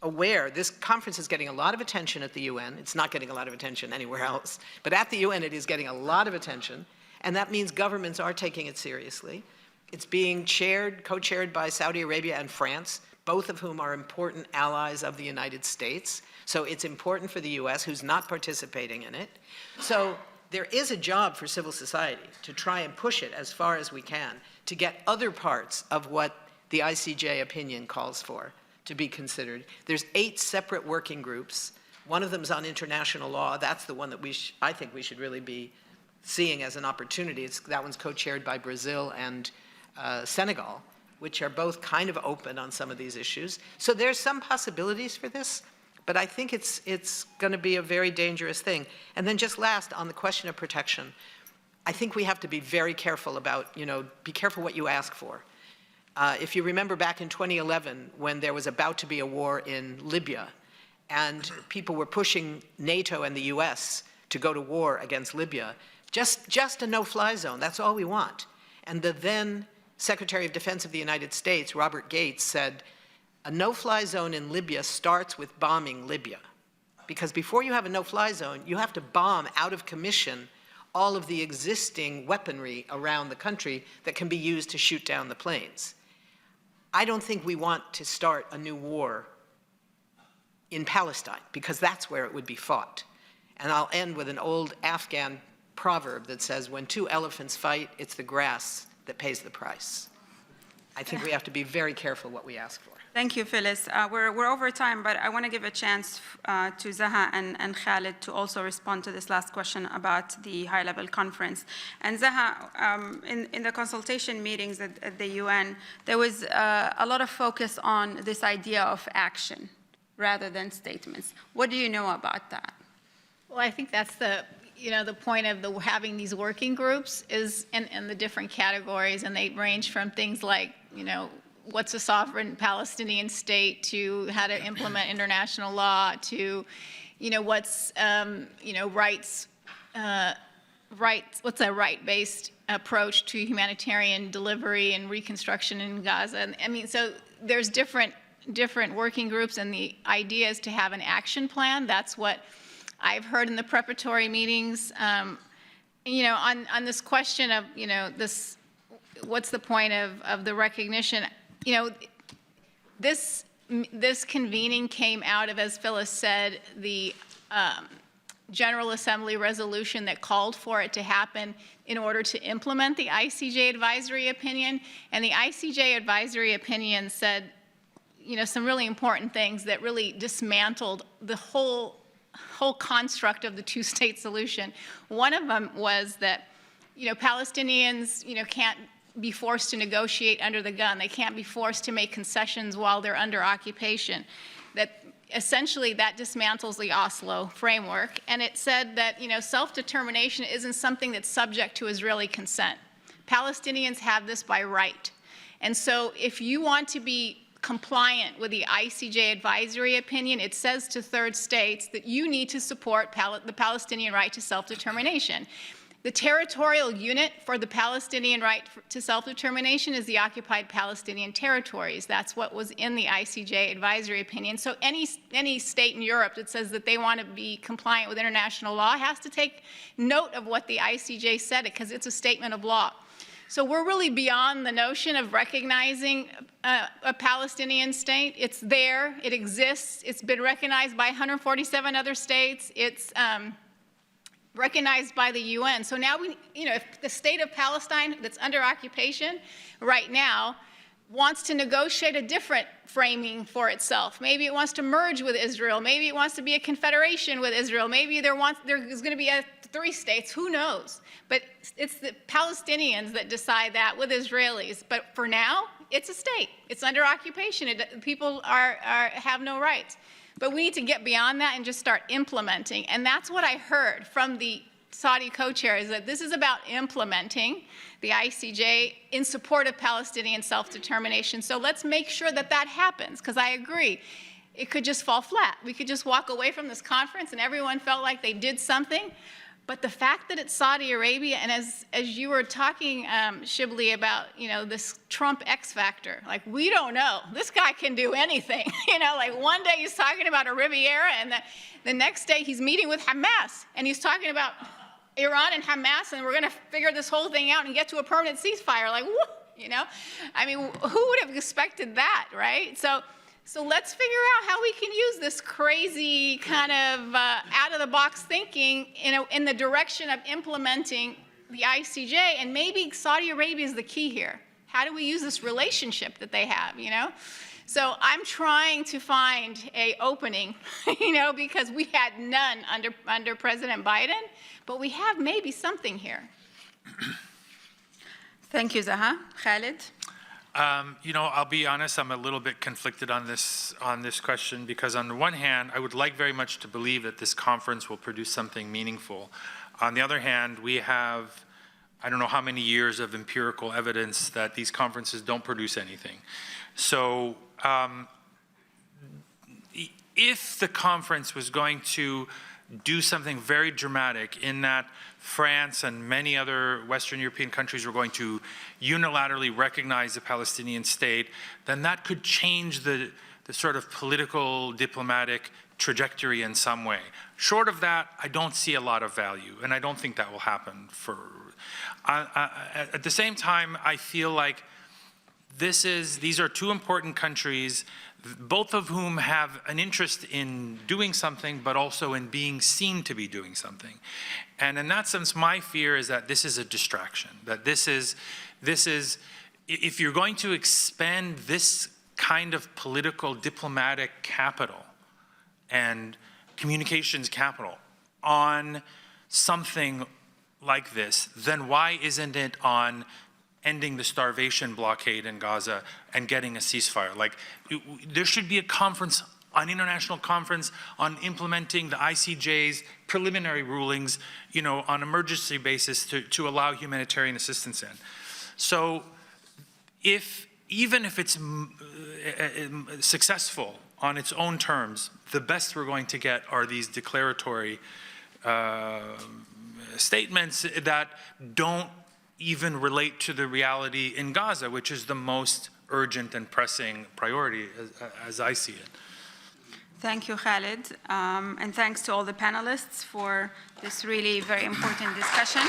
aware. This conference is getting a lot of attention at the UN. It's not getting a lot of attention anywhere else. But at the UN, it is getting a lot of attention. And that means governments are taking it seriously. It's being co-chaired by Saudi Arabia and France, both of whom are important allies of the United States. So it's important for the US, who's not participating in it. So there is a job for civil society to try and push it as far as we can to get other parts of what the ICJ opinion calls for to be considered. There's 8 separate working groups. One of them is on international law. That's the one that I think we should really be seeing as an opportunity. That one's co-chaired by Brazil and Senegal, which are both kind of open on some of these issues. So there's some possibilities for this, but I think it's going to be a very dangerous thing. And then just last, on the question of protection, I think we have to be very careful about, be careful what you ask for. If you remember back in 2011, when there was about to be a war in Libya, and people were pushing NATO and the US to go to war against Libya, just a no-fly zone, that's all we want. And the then Secretary of Defense of the United States, Robert Gates, said, A no-fly zone in Libya starts with bombing Libya. Because before you have a no-fly zone, you have to bomb out of commission all of the existing weaponry around the country that can be used to shoot down the planes. I don't think we want to start a new war in Palestine, because that's where it would be fought. And I'll end with an old Afghan proverb that says, when two elephants fight, it's the grass that pays the price. I think we have to be very careful what we ask for. Thank you, Phyllis. We're over time, but I want to give a chance to Zaha and Khaled to also respond to this last question about the high-level conference. And Zaha, in the consultation meetings at the UN, there was a lot of focus on this idea of action rather than statements. What do you know about that? Well, I think that's the point of having these working groups is in the different categories, and they range from things like, what's a sovereign Palestinian state, to how to implement international law, to, what's, what's a right-based approach to humanitarian delivery and reconstruction in Gaza. And, I mean, so there's different working groups, and the idea is to have an action plan. That's what I've heard in the preparatory meetings. On this question of, this, what's the point of the recognition? This convening came out of, as Phyllis said, the General Assembly resolution that called for it to happen in order to implement the ICJ advisory opinion. And the ICJ advisory opinion said, some really important things that really dismantled the whole construct of the two-state solution. One of them was that, Palestinians, can't be forced to negotiate under the gun. They can't be forced to make concessions while they're under occupation. That essentially that dismantles the Oslo framework. And it said that, self-determination isn't something that's subject to Israeli consent. Palestinians have this by right. And so if you want to be compliant with the ICJ advisory opinion, it says to third states that you need to support the Palestinian right to self-determination. The territorial unit for the Palestinian right to self-determination is the occupied Palestinian territories. That's what was in the ICJ advisory opinion. So any state in Europe that says that they want to be compliant with international law has to take note of what the ICJ said, because it's a statement of law. So we're really beyond the notion of recognizing a Palestinian state. It's there, it exists, it's been recognized by 147 other states, it's recognized by the UN. So now if the state of Palestine that's under occupation right now wants to negotiate a different framing for itself. Maybe it wants to merge with Israel. Maybe it wants to be a confederation with Israel. Maybe there's going to be three states. Who knows? But it's the Palestinians that decide that with Israelis. But for now, it's a state. It's under occupation. People have no rights. But we need to get beyond that and just start implementing. And that's what I heard from the Saudi co-chairs, that this is about implementing the ICJ in support of Palestinian self-determination. So let's make sure that that happens, because I agree. It could just fall flat. We could just walk away from this conference and everyone felt like they did something. But the fact that it's Saudi Arabia, and as you were talking, Shibley, about, this Trump X factor, like, we don't know. This guy can do anything. Like, one day he's talking about a Riviera, and the next day he's meeting with Hamas, and he's talking about Iran and Hamas, and we're going to figure this whole thing out and get to a permanent ceasefire. Like, I mean, who would have expected that, right? So let's figure out how we can use this crazy kind of out-of-the-box thinking in the direction of implementing the ICJ, and maybe Saudi Arabia is the key here. How do we use this relationship that they have, So I'm trying to find an opening, because we had none under President Biden, but we have maybe something here. Thank you, Zaha. Khaled? I'll be honest, I'm a little bit conflicted on this question, because on the one hand, I would like very much to believe that this conference will produce something meaningful. On the other hand, we have, I don't know how many years of empirical evidence that these conferences don't produce anything. So if the conference was going to do something very dramatic, in that France and many other Western European countries were going to unilaterally recognize the Palestinian state, then that could change the sort of political, diplomatic trajectory in some way. Short of that, I don't see a lot of value, and I don't think that will happen for. At the same time, I feel like these are two important countries, both of whom have an interest in doing something, but also in being seen to be doing something. And in that sense, my fear is that this is a distraction, that this is, if you're going to expand this kind of political, diplomatic capital and communications capital on something like this, then why isn't it on ending the starvation blockade in Gaza and getting a ceasefire? Like, there should be a conference, an international conference on implementing the ICJ's preliminary rulings, you know, on emergency basis to allow humanitarian assistance in. So even if it's successful on its own terms, the best we're going to get are these declaratory statements that don't even relate to the reality in Gaza, which is the most urgent and pressing priority as I see it. Thank you, Khaled. And thanks to all the panelists for this really very important discussion.